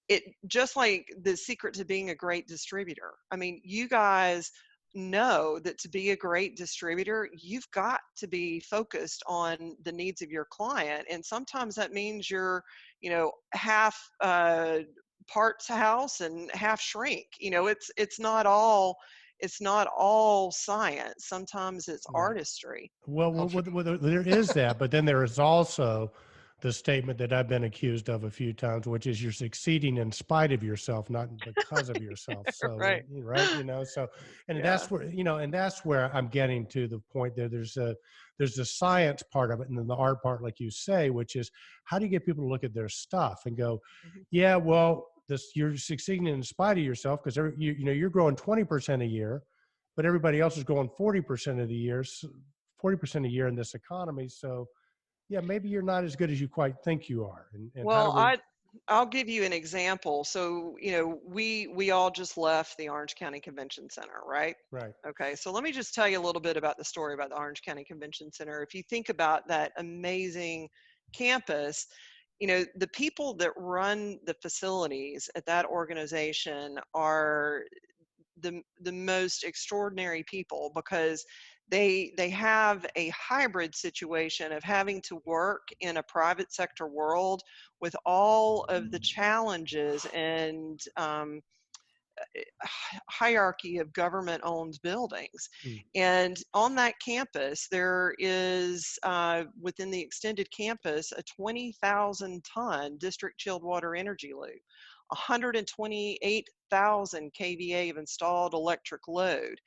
it just like the secret to being a great distributor. I mean, you guys know that to be a great distributor, you've got to be focused on the needs of your client. And sometimes that means you're, you know, half parts house and half shrink. You know, it's not all science. Sometimes it's Right. artistry. Well, there is that, but then there is also the statement that I've been accused of a few times, which is you're succeeding in spite of yourself, not because of yourself. So, Right. right, so, and Yeah. that's where, and that's where I'm getting to the point that there's the science part of it, and then the art part, like you say, which is how do you get people to look at their stuff and go, Mhm. yeah, well, you're succeeding in spite of yourself because you're growing 20% a year, but everybody else is going 40% of the year. 40% a year in this economy. So yeah, maybe you're not as good as you quite think you are. And how do Well, we, I'll give you an example. So, you know, we all just left the Orange County Convention Center, right? right. Okay, so let me just tell you a little bit about the story about the Orange County Convention Center. If you think about that amazing campus, you know, the people that run the facilities at that organization are the most extraordinary people, because they have a hybrid situation of having to work in a private sector world with all of the challenges and hierarchy of government owned buildings. Mm. And on that campus, there is within the extended campus a 20,000 ton district chilled water energy loop, 128,000 kVA of installed electric load,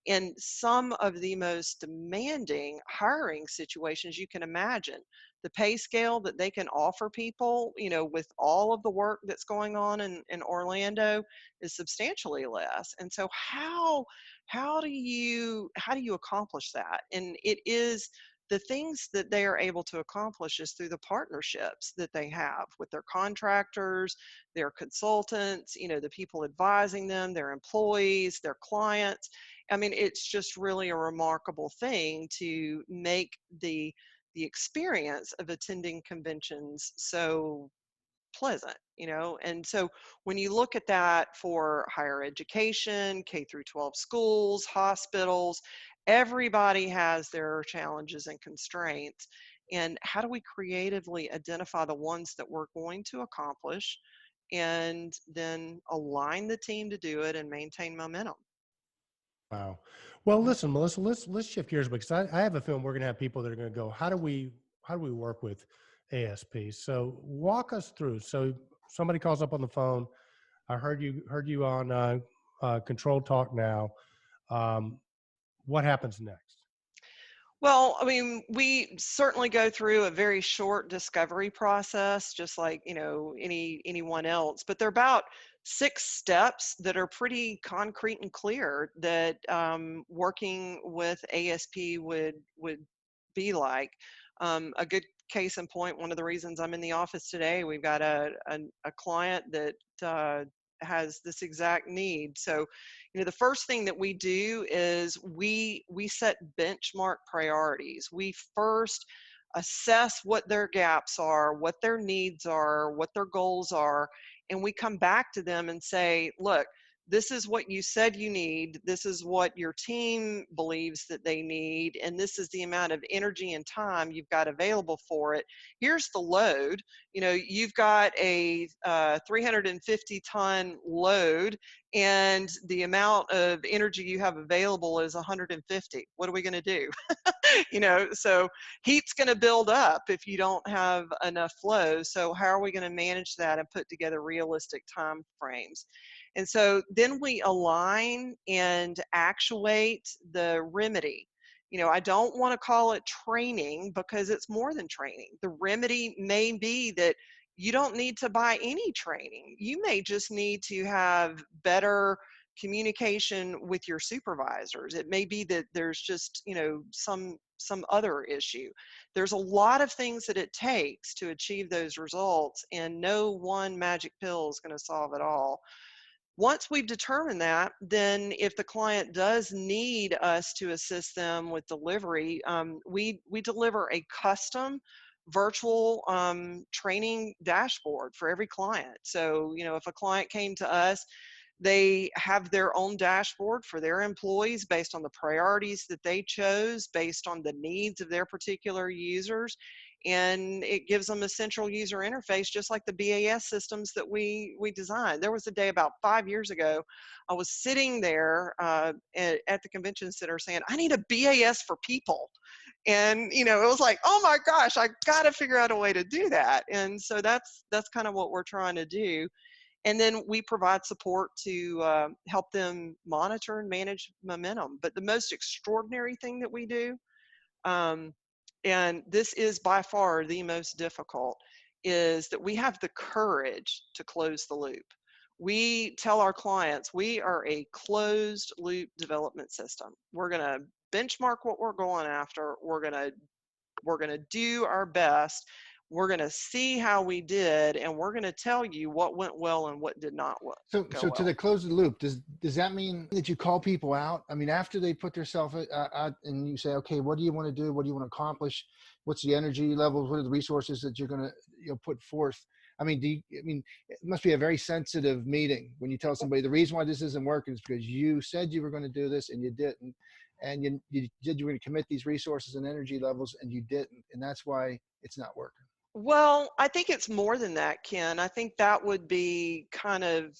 and some of the most demanding hiring situations you can imagine. The pay scale that they can offer people, you know, with all of the work that's going on in Orlando, is substantially less. And so how do you accomplish that? And it is the things that they are able to accomplish is through the partnerships that they have with their contractors, their consultants, you know, the people advising them, their employees, their clients. I mean, it's just really a remarkable thing to make the experience of attending conventions so pleasant, you know. And so when you look at that for higher education, K through 12 schools, hospitals, everybody has their challenges and constraints. And how do we creatively identify the ones that we're going to accomplish and then align the team to do it and maintain momentum? Wow. Well, listen, Melissa, let's shift gears because I have a feeling we're going to have people that are going to go, how do we work with ASP? So walk us through. So somebody calls up on the phone. I heard you on Control Talk now. Um, what happens next? Well, I mean, we certainly go through a very short discovery process, just like, you know, anyone else. But there are about 6 steps that are pretty concrete and clear that working with ASP would be like. A good case in point, one of the reasons I'm in the office today, we've got a client that has this exact need. So, you know, the first thing that we do is we set benchmark priorities. We first assess what their gaps are, what their needs are, what their goals are, and we come back to them and say, look, this is what you said you need, this is what your team believes that they need, and this is the amount of energy and time you've got available for it. Here's the load. You've got a 350 ton load, and the amount of energy you have available is 150. What are we going to do? So heat's going to build up if you don't have enough flow. So how are we going to manage that and put together realistic time frames? And so then we align and actuate the remedy. I don't want to call it training, because it's more than training. The remedy may be that you don't need to buy any training. You may just need to have better communication with your supervisors. It may be that there's just, some other issue. There's a lot of things that it takes to achieve those results, and no one magic pill is going to solve it all. Once we've determined that, then if the client does need us to assist them with delivery, we deliver a custom virtual training dashboard for every client. So, if a client came to us, they have their own dashboard for their employees based on the priorities that they chose, based on the needs of their particular users. And it gives them a central user interface, just like the BAS systems that we designed. There was a day about 5 years ago, I was sitting there at the convention center saying, I need a BAS for people. And, it was like, oh my gosh, I got to figure out a way to do that. And so that's kind of what we're trying to do. And then we provide support to help them monitor and manage momentum. But the most extraordinary thing that we do, and this is by far the most difficult, is that we have the courage to close the loop. We tell our clients we are a closed loop development system. We're going to benchmark what we're going after. We're going to do our best. We're going to see how we did, and we're going to tell you what went well and what did not go So to well. the close the loop, does that mean that you call people out? I mean, after they put themselves out and you say, okay, what do you want to do? What do you want to accomplish? What's the energy levels? What are the resources that you're going to put forth? I mean, it must be a very sensitive meeting when you tell somebody the reason why this isn't working is because you said you were going to do this and you didn't, and you said you were going to commit these resources and energy levels and you didn't, and that's why it's not working. Well, I think it's more than that, Ken. I think that would be kind of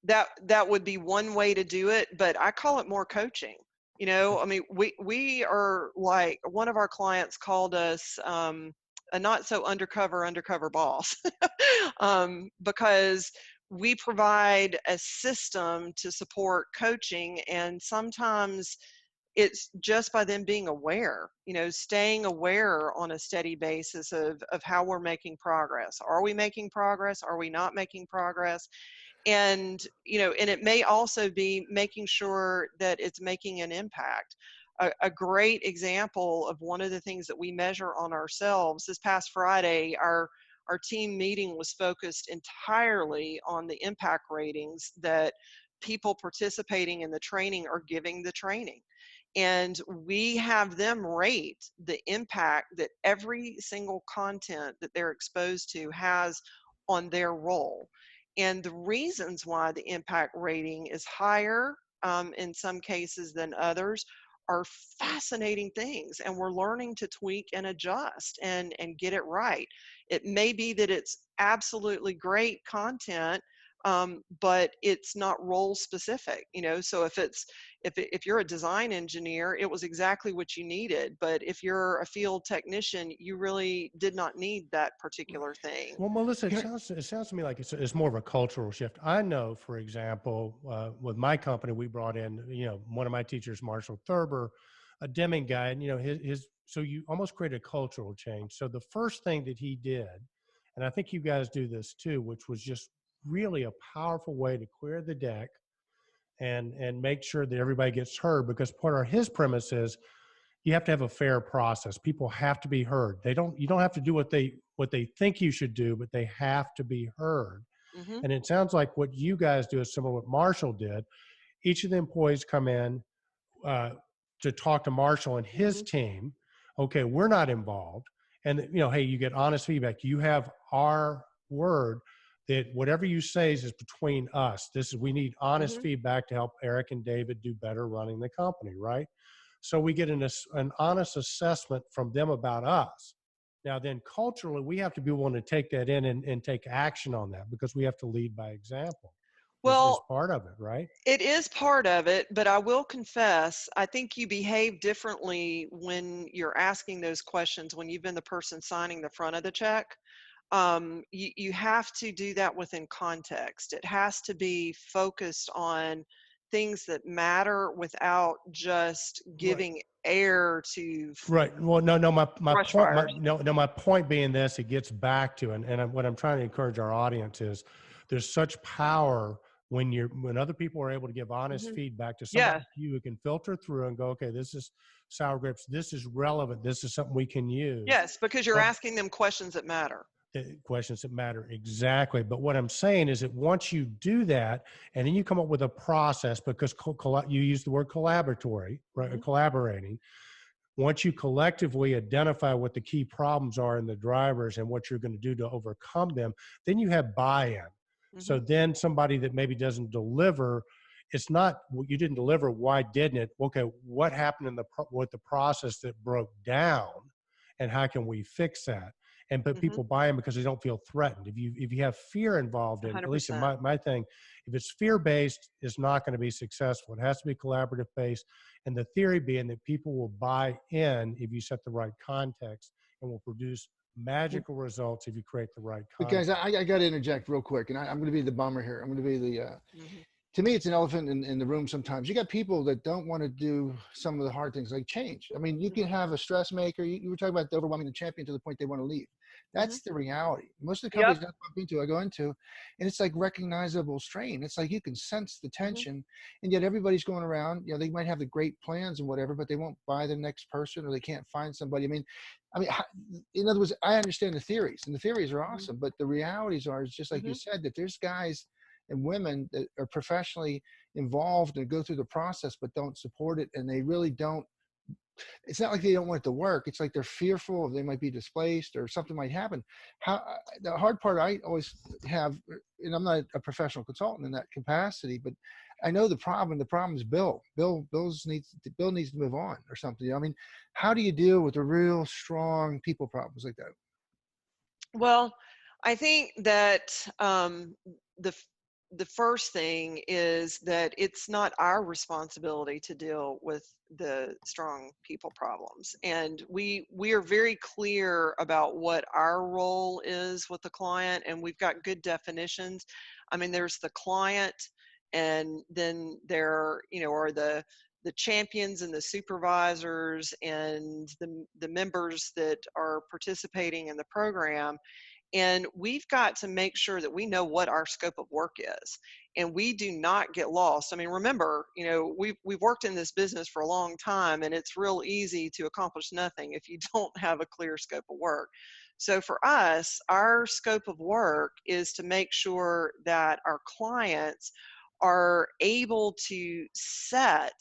that would be one way to do it, but I call it more coaching. I mean, we are, like, one of our clients called us a not so undercover boss, because we provide a system to support coaching, and sometimes it's just by them being aware, staying aware on a steady basis of how we're making progress. Are we making progress? Are we not making progress? And, and it may also be making sure that it's making an impact. A great example of one of the things that we measure on ourselves, this past Friday, our team meeting was focused entirely on the impact ratings that people participating in the training are giving the training. And we have them rate the impact that every single content that they're exposed to has on their role. And the reasons why the impact rating is higher in some cases than others are fascinating things. And we're learning to tweak and adjust and get it right. It may be that it's absolutely great content, but it's not role specific. So if you're a design engineer, it was exactly what you needed. But if you're a field technician, you really did not need that particular thing. Well, Melissa, it sounds to me like it's more of a cultural shift. I know, for example, with my company, we brought in, one of my teachers, Marshall Thurber, a Deming guy, and, so you almost create a cultural change. So the first thing that he did, and I think you guys do this too, which was just really a powerful way to clear the deck and make sure that everybody gets heard, because part of his premise is you have to have a fair process. People have to be heard. You don't have to do what they think you should do, but they have to be heard. Mm-hmm. And it sounds like what you guys do is similar to what Marshall did. Each of the employees come in to talk to Marshall and his Mm-hmm. team. Okay, we're not involved. And, hey, you get honest feedback. You have our word, that whatever you say is between us. We need honest Mm-hmm. feedback to help Eric and David do better running the company, right? So we get an honest assessment from them about us. Now, then culturally, we have to be willing to take that in and take action on that, because we have to lead by example. Is Well, part of it, right? it is part of it, but I will confess, I think you behave differently when you're asking those questions, when you've been the person signing the front of the check. You have to do that within context. It has to be focused on things that matter without just Right. giving air to Right. Well, no, my brush point, fires. my point being this, it gets back to, what I'm trying to encourage our audience is, there's such power when other people are able to give honest Hmm. feedback to somebody Yeah. like you, who can filter through and go, okay, this is sour grapes. This is relevant. This is something we can use. Yes, because you're But asking them questions that matter. questions that matter, exactly. But what I'm saying is that once you do that, and then you come up with a process, because you use the word collaboratory, right? Hmm. Collaborating. Once you collectively identify what the key problems are in the drivers and what you're going to do to overcome them, then you have buy-in. Hmm. So then somebody that maybe doesn't deliver, it's not, well, you didn't deliver, why didn't it? Okay, what happened with the process that broke down, and how can we fix that? And but Hmm. people buy in because they don't feel threatened. If you have fear involved in, at least in 100%. my thing, if it's fear-based, it's not going to be successful. It has to be collaborative based. And the theory being that people will buy in if you set the right context, and will produce magical results if you create the right But guys, context. I got to interject real quick, and I'm going to be the bummer here. I'm going to be the Hmm. to me, it's an elephant in the room sometimes. You got people that don't want to do some of the hard things like change. I mean, you can Hmm. have a stress maker. You were talking about the overwhelming the champion to the point they want to leave. Hmm. That's the reality. Most of the Yep. companies I go into, and it's like recognizable strain. It's like you can sense the Hmm. tension, and yet everybody's going around. They might have the great plans and whatever, but they won't buy the next person, or they can't find somebody. In other words, I understand the theories, and the theories are Hmm. awesome, but the realities are, it's just like you Hmm. said, that there's guys and women that are professionally involved and go through the process but don't support it, and they really don't. It's not like they don't want it to work. It's like they're fearful they might be displaced or something might happen. How The hard part I always have, and I'm not a professional consultant in that capacity, but I know the problem. The problem is Bill needs to move on or something. I mean, how do you deal with the real strong people problems like that? Well, I think that the f- the first thing is that it's not our responsibility to deal with the strong people problems, and we are very clear about what our role is with the client, and we've got good definitions. I mean, there's the client, and then there, are the champions and the supervisors and the members that are participating in the program, and we've got to make sure that we know what our scope of work is, and we do not get lost. I mean, remember, we've worked in this business for a long time, and it's real easy to accomplish nothing if you don't have a clear scope of work. So for us, our scope of work is to make sure that our clients are able to set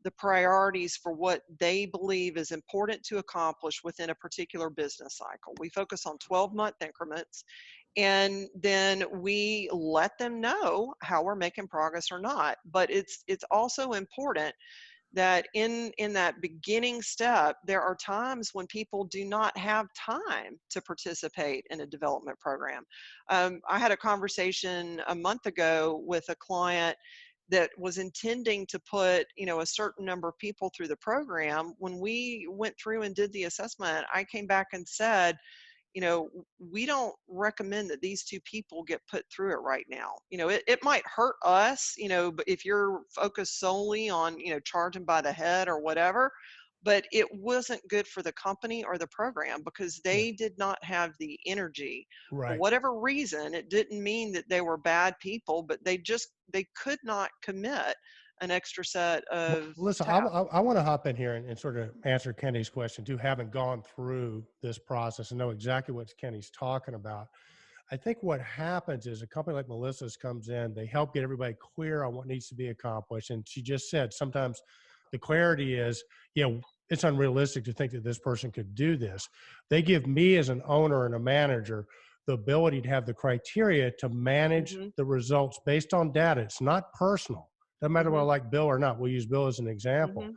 the priorities for what they believe is important to accomplish within a particular business cycle. We focus on 12-month increments, and then we let them know how we're making progress or not. But it's also important that in that beginning step, there are times when people do not have time to participate in a development program. I had a conversation a month ago with a client that was intending to put a certain number of people through the program. When we went through and did the assessment, I came back and said, we don't recommend that these two people get put through it right now. It might hurt us, but if you're focused solely on, charging by the head or whatever, but it wasn't good for the company or the program because Yeah. they did not have the energy for Right. whatever reason. It didn't mean that they were bad people, but they could not commit an extra set Well, of listen, tasks. I want to hop in here and sort of answer Kenny's question too, having gone through this process and know exactly what Kenny's talking about. I think what happens is a company like Melissa's comes in, they help get everybody clear on what needs to be accomplished. And she just said, sometimes the clarity is, it's unrealistic to think that this person could do this. They give me as an owner and a manager the ability to have the criteria to manage Mhm. the results based on data. It's not personal. Doesn't matter whether I Mhm. like Bill or not. We'll use Bill as an example. Mhm.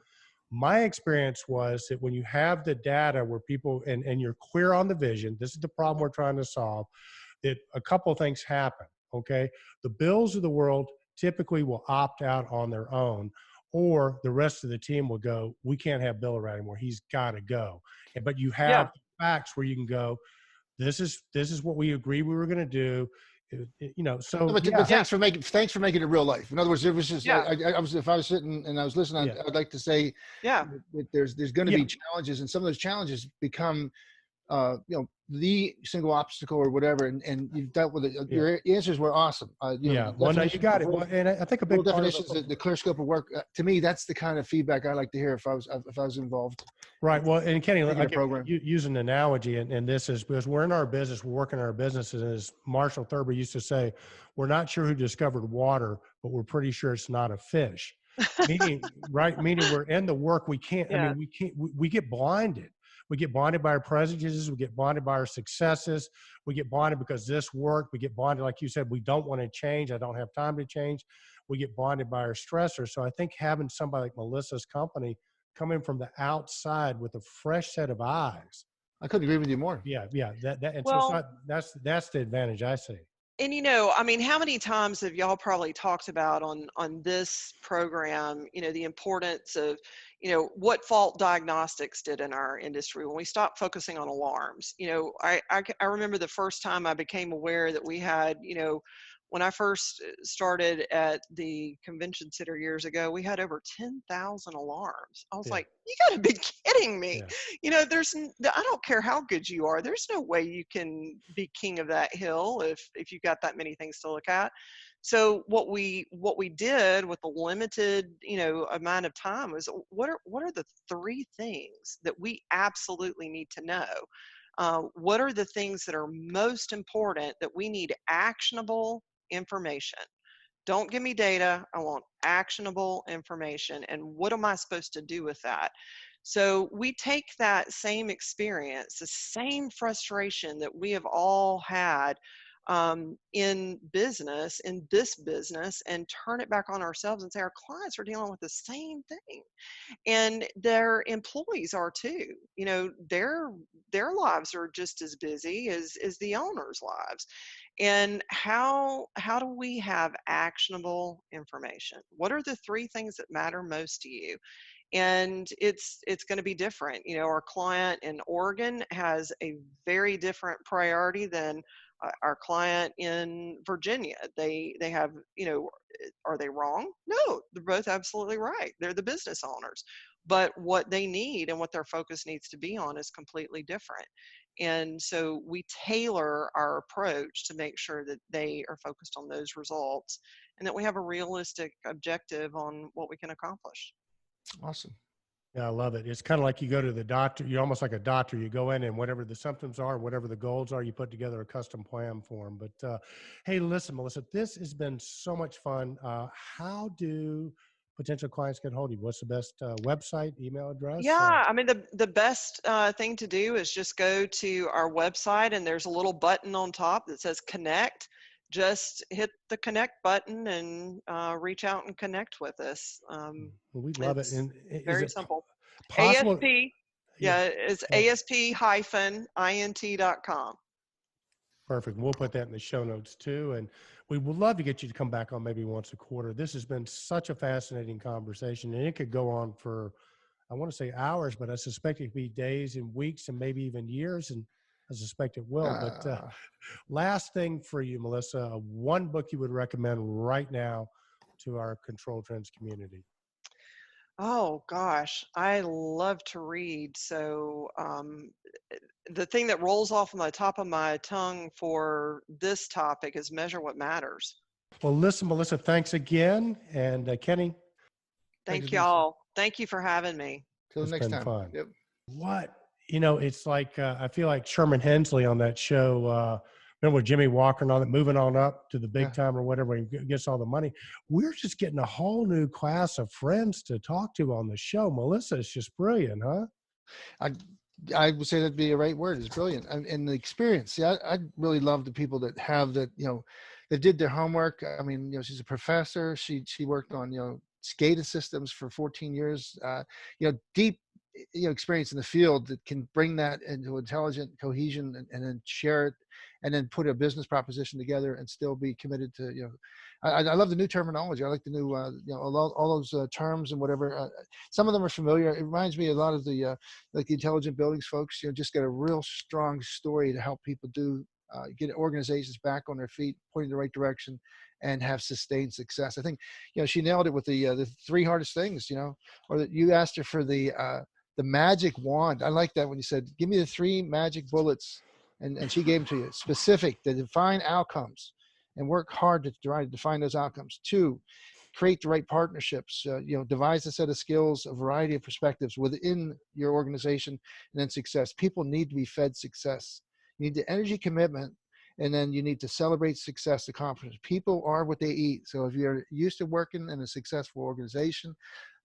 My experience was that when you have the data where people, and you're clear on the vision, this is the problem we're trying to solve, that a couple of things happen, okay? The Bills of the world typically will opt out on their own, or the rest of the team will go, we can't have Bill around anymore. He's got to go. But you Yeah. have facts where you can go, this is what we agreed we were going to do. No, So but yeah, Yeah. thanks for making it real life. In other words, it was just Yeah. I was if I was sitting and I was listening, yeah, I'd like to say Yeah. that there's going to yeah. be challenges, and some of those challenges become the single obstacle or whatever, and you've dealt with it. Yeah. Your answers were awesome. Yeah. The Well, no, you definitions got of it. Well, and I think a role big part of definitions, the clear scope of work. To me, that's the kind of feedback I like to hear if I was involved right. Well, and Kenny, in I a can program. use an analogy, and this is because we're in our business, we're working our businesses, and as Marshall Thurber used to say, we're not sure who discovered water, but we're pretty sure it's not a fish. Meaning, right? Meaning we're in the work. We can't. I Yeah. mean, we can't. We get blinded. We get blinded by our prejudices. We get blinded by our successes. We get blinded because this worked. We get blinded, like you said, we don't want to change. I don't have time to change. We get blinded by our stressors. So I think having somebody like Melissa's company coming from the outside with a fresh set of eyes. I couldn't agree with you more. Yeah, and so it's Well, not, that's the advantage I see. and I mean, how many times have y'all probably talked about on this program, the importance of, what fault diagnostics did in our industry when we stopped focusing on alarms. I remember the first time I became aware that we had, when I first started at the convention center years ago, we had over 10,000 alarms. I was Yeah, like, you got to be kidding me. yeah, I don't care how good you are. There's no way you can be king of that hill if you've got that many things to look at. So what we did with the limited, amount of time was what are the three things that we absolutely need to know? What are the things that are most important that we need actionable information? Don't give me data. I want actionable information. And what am I supposed to do with that? So we take that same experience, the same frustration that we have all had in this business, and turn it back on ourselves and say our clients are dealing with the same thing, and their employees are too. Their lives are just as busy as the owners' lives. And how do we have actionable information? What are the three things that matter most to you? And it's going to be different. Our client in Oregon has a very different priority than our client in Virginia. They have, are they wrong? No, they're both absolutely right. They're the business owners. But what they need and what their focus needs to be on is completely different. And so we tailor our approach to make sure that they are focused on those results and that we have a realistic objective on what we can accomplish. Awesome. yeah. I love it. It's kind of like you go to the doctor. You're almost like a doctor. You go in and whatever the symptoms are, whatever the goals are, you put together a custom plan for them. But hey, listen, Melissa, this has been so much fun. How do potential clients get hold of you? What's the best website, email address? Yeah, I mean, the best thing to do is just go to our website, and there's a little button on top that says connect. Just hit the connect button and reach out and connect with us. Well, we love it. It's And is very it simple. possible? ASP, Yeah. yeah, it's Yeah. asp-int.com. Perfect. We'll put that in the show notes too. And we would love to get you to come back on maybe once a quarter. This has been such a fascinating conversation, and it could go on for, I want to say hours, but I suspect it could be days and weeks and maybe even years. And I suspect it will. But last thing for you, Melissa, one book you would recommend right now to our Control Trends community. Oh gosh, I love to read. So the thing that rolls off on the top of my tongue for this topic is Measure What Matters. Well, listen, Melissa, thanks again. And Kenny, Thanks, Thank Lisa. y'all. Thank you for having me. Till it's next been time. fun. Yep. What, it's like, I feel like Sherman Hensley on that show. Remember with Jimmy Walker and all that, moving on up to the big Yeah. time or whatever, he gets all the money. We're just getting a whole new class of friends to talk to on the show. Melissa is just brilliant, huh? I I would say that'd be a right word. It's brilliant. And the experience. See, I really love the people that have that, that did their homework. I mean, she's a professor. She worked on, SCADA systems for 14 years, deep, experience in the field that can bring that into intelligent cohesion and then share it and then put a business proposition together and still be committed to, I love the new terminology. I like the new, all those terms and whatever. Some of them are familiar. It reminds me a lot of the, like the intelligent buildings folks, just got a real strong story to help people get organizations back on their feet, pointing in the right direction, and have sustained success. I think, she nailed it with the three hardest things, or that you asked her for the magic wand. I like that when you said, give me the three magic bullets, and she gave them to you, specific, to define outcomes and work hard to try to define those outcomes. 2, create the right partnerships, devise a set of skills, a variety of perspectives within your organization, and then success. People need to be fed success. You need the energy commitment, and then you need to celebrate success accomplishments. People are what they eat. So if you're used to working in a successful organization,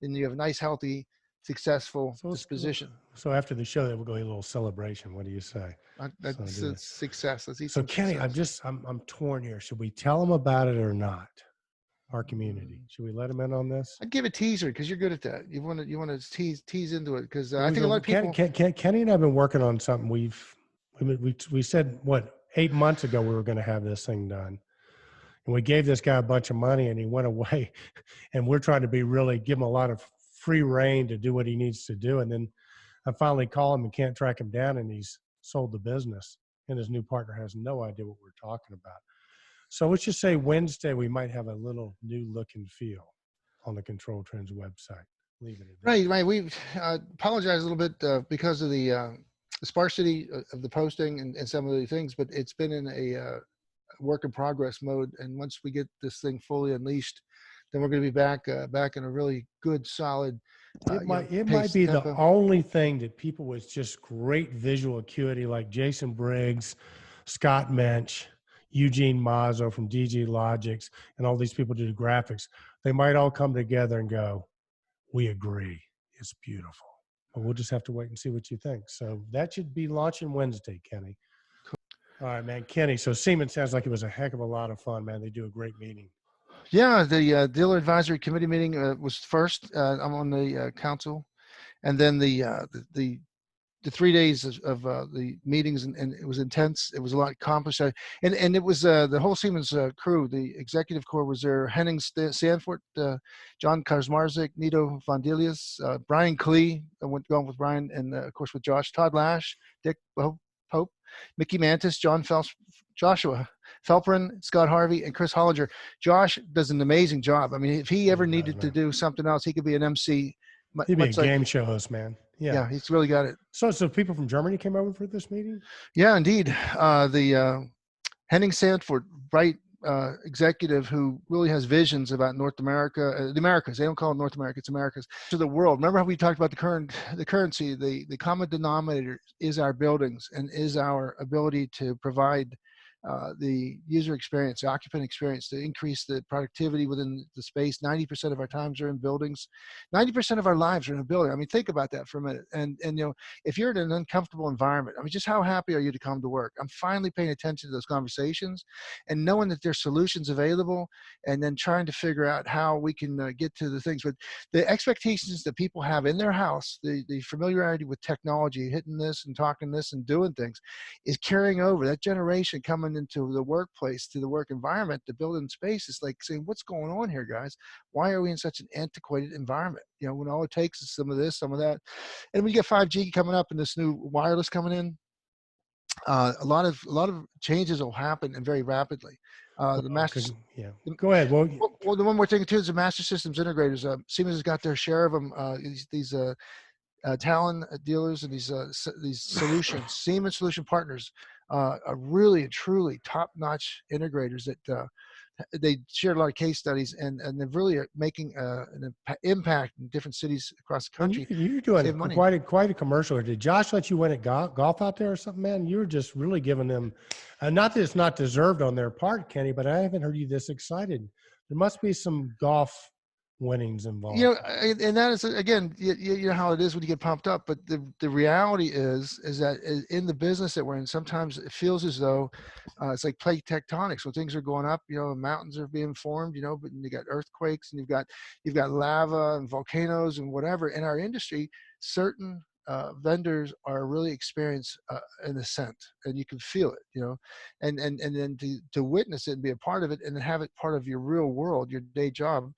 then you have a nice, healthy, successful disposition. So after the show, we'll go a little celebration. What do you say? That's success. Let's eat so some Kenny, success. I'm torn here. Should we tell them about it or not? Our community. Should we let them in on this? I'd give a teaser because you're good at that. You want to tease into it because I think a lot of people. Kenny and I've been working on something. We said 8 months ago we were going to have this thing done, and we gave this guy a bunch of money, and he went away. And we're trying to give him a lot of free reign to do what he needs to do. And then I finally call him and can't track him down, and he's sold the business, and his new partner has no idea what we're talking about. So let's just say Wednesday we might have a little new look and feel on the Controltrends website. Leave it at that. Right. We apologize a little bit because of the sparsity of the posting and some of the things, but it's been in a work in progress mode. And once we get this thing fully unleashed, then we're going to be back in a really good, solid. It might be tempo. The only thing that people with just great visual acuity, like Jason Briggs, Scott Mensch, Eugene Mazzo from DG Logics, and all these people do the graphics, they might all come together and go, we agree. It's beautiful. But we'll just have to wait and see what you think. So that should be launching Wednesday, Kenny. Cool. All right, man. Kenny, so Siemens sounds like it was a heck of a lot of fun, man. They do a great meeting. Yeah, the dealer advisory committee meeting was first. I'm on the council. And then the 3 days of the meetings, and it was intense. It was a lot accomplished. And it was the whole Siemens crew. The executive core was there. Henning Sanford, John Kaczmarczyk, Nito Vandelius, Brian Klee. I went going with Brian, and of course with Josh, Todd Lash, Dick Pope, Mickey Mantis, Joshua Felperin, Scott Harvey, and Chris Hollinger. Josh does an amazing job. I mean, if he ever needed to do something else, he could be an MC. He'd be a game show host, man. Yeah, he's really got it. So people from Germany came over for this meeting? Yeah, indeed. The Henning Sanford, bright executive who really has visions about North America, the Americas. They don't call it North America, it's Americas. To the world. Remember how we talked about the currency? The common denominator is our buildings and is our ability to provide the user experience, the occupant experience, to increase the productivity within the space. 90% of our times are in buildings. 90% of our lives are in a building. I mean, think about that for a minute. And if you're in an uncomfortable environment, I mean, just how happy are you to come to work? I'm finally paying attention to those conversations and knowing that there's solutions available, and then trying to figure out how we can get to the things. But the expectations that people have in their house, the familiarity with technology, hitting this and talking this and doing things, is carrying over. That generation coming into the workplace, to the work environment, the building space, is like saying, what's going on here, guys? Why are we in such an antiquated environment? When all it takes is some of this, some of that. And we get 5G coming up and this new wireless coming in, a lot of changes will happen, and very rapidly. Go ahead. Well, the one more thing too is the master systems integrators. Siemens has got their share of them. These Talon dealers and these solutions, Siemens solution partners, are really truly top-notch integrators that they shared a lot of case studies, and they're really making an impact in different cities across the country. You're doing quite a commercial. Did Josh let you win at golf out there or something, man? You were just really giving them, not that it's not deserved on their part, Kenny, but I haven't heard you this excited. There must be some golf winnings You involved. know, and that is, again, you know how it is when you get pumped up, but the reality is that in the business that we're in, sometimes it feels as though it's like plate tectonics. When things are going up, you know, mountains are being formed, you know, but you got earthquakes and you've got lava and volcanoes and whatever. In our industry, certain vendors are really experienced an ascent, and you can feel it, you know, and then to witness it and be a part of it and have it part of your real world, your day job.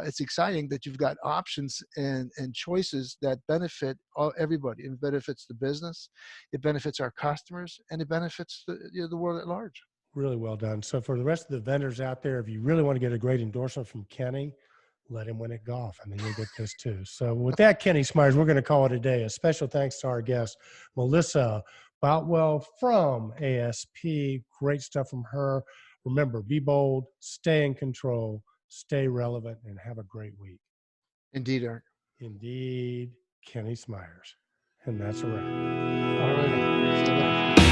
It's exciting that you've got options and choices that benefit everybody. It benefits the business, it benefits our customers, and it benefits the world at large. Really well done. So for the rest of the vendors out there, if you really want to get a great endorsement from Kenny, let him win at golf, and then you'll get this too. So with that, Kenny Smyers, we're going to call it a day. A special thanks to our guest, Melissa Boutwell from ASP. Great stuff from her. Remember, be bold, stay in control, stay relevant, and have a great week. Indeed, Eric. Indeed, Kenny Smyers. And that's a wrap. All righty.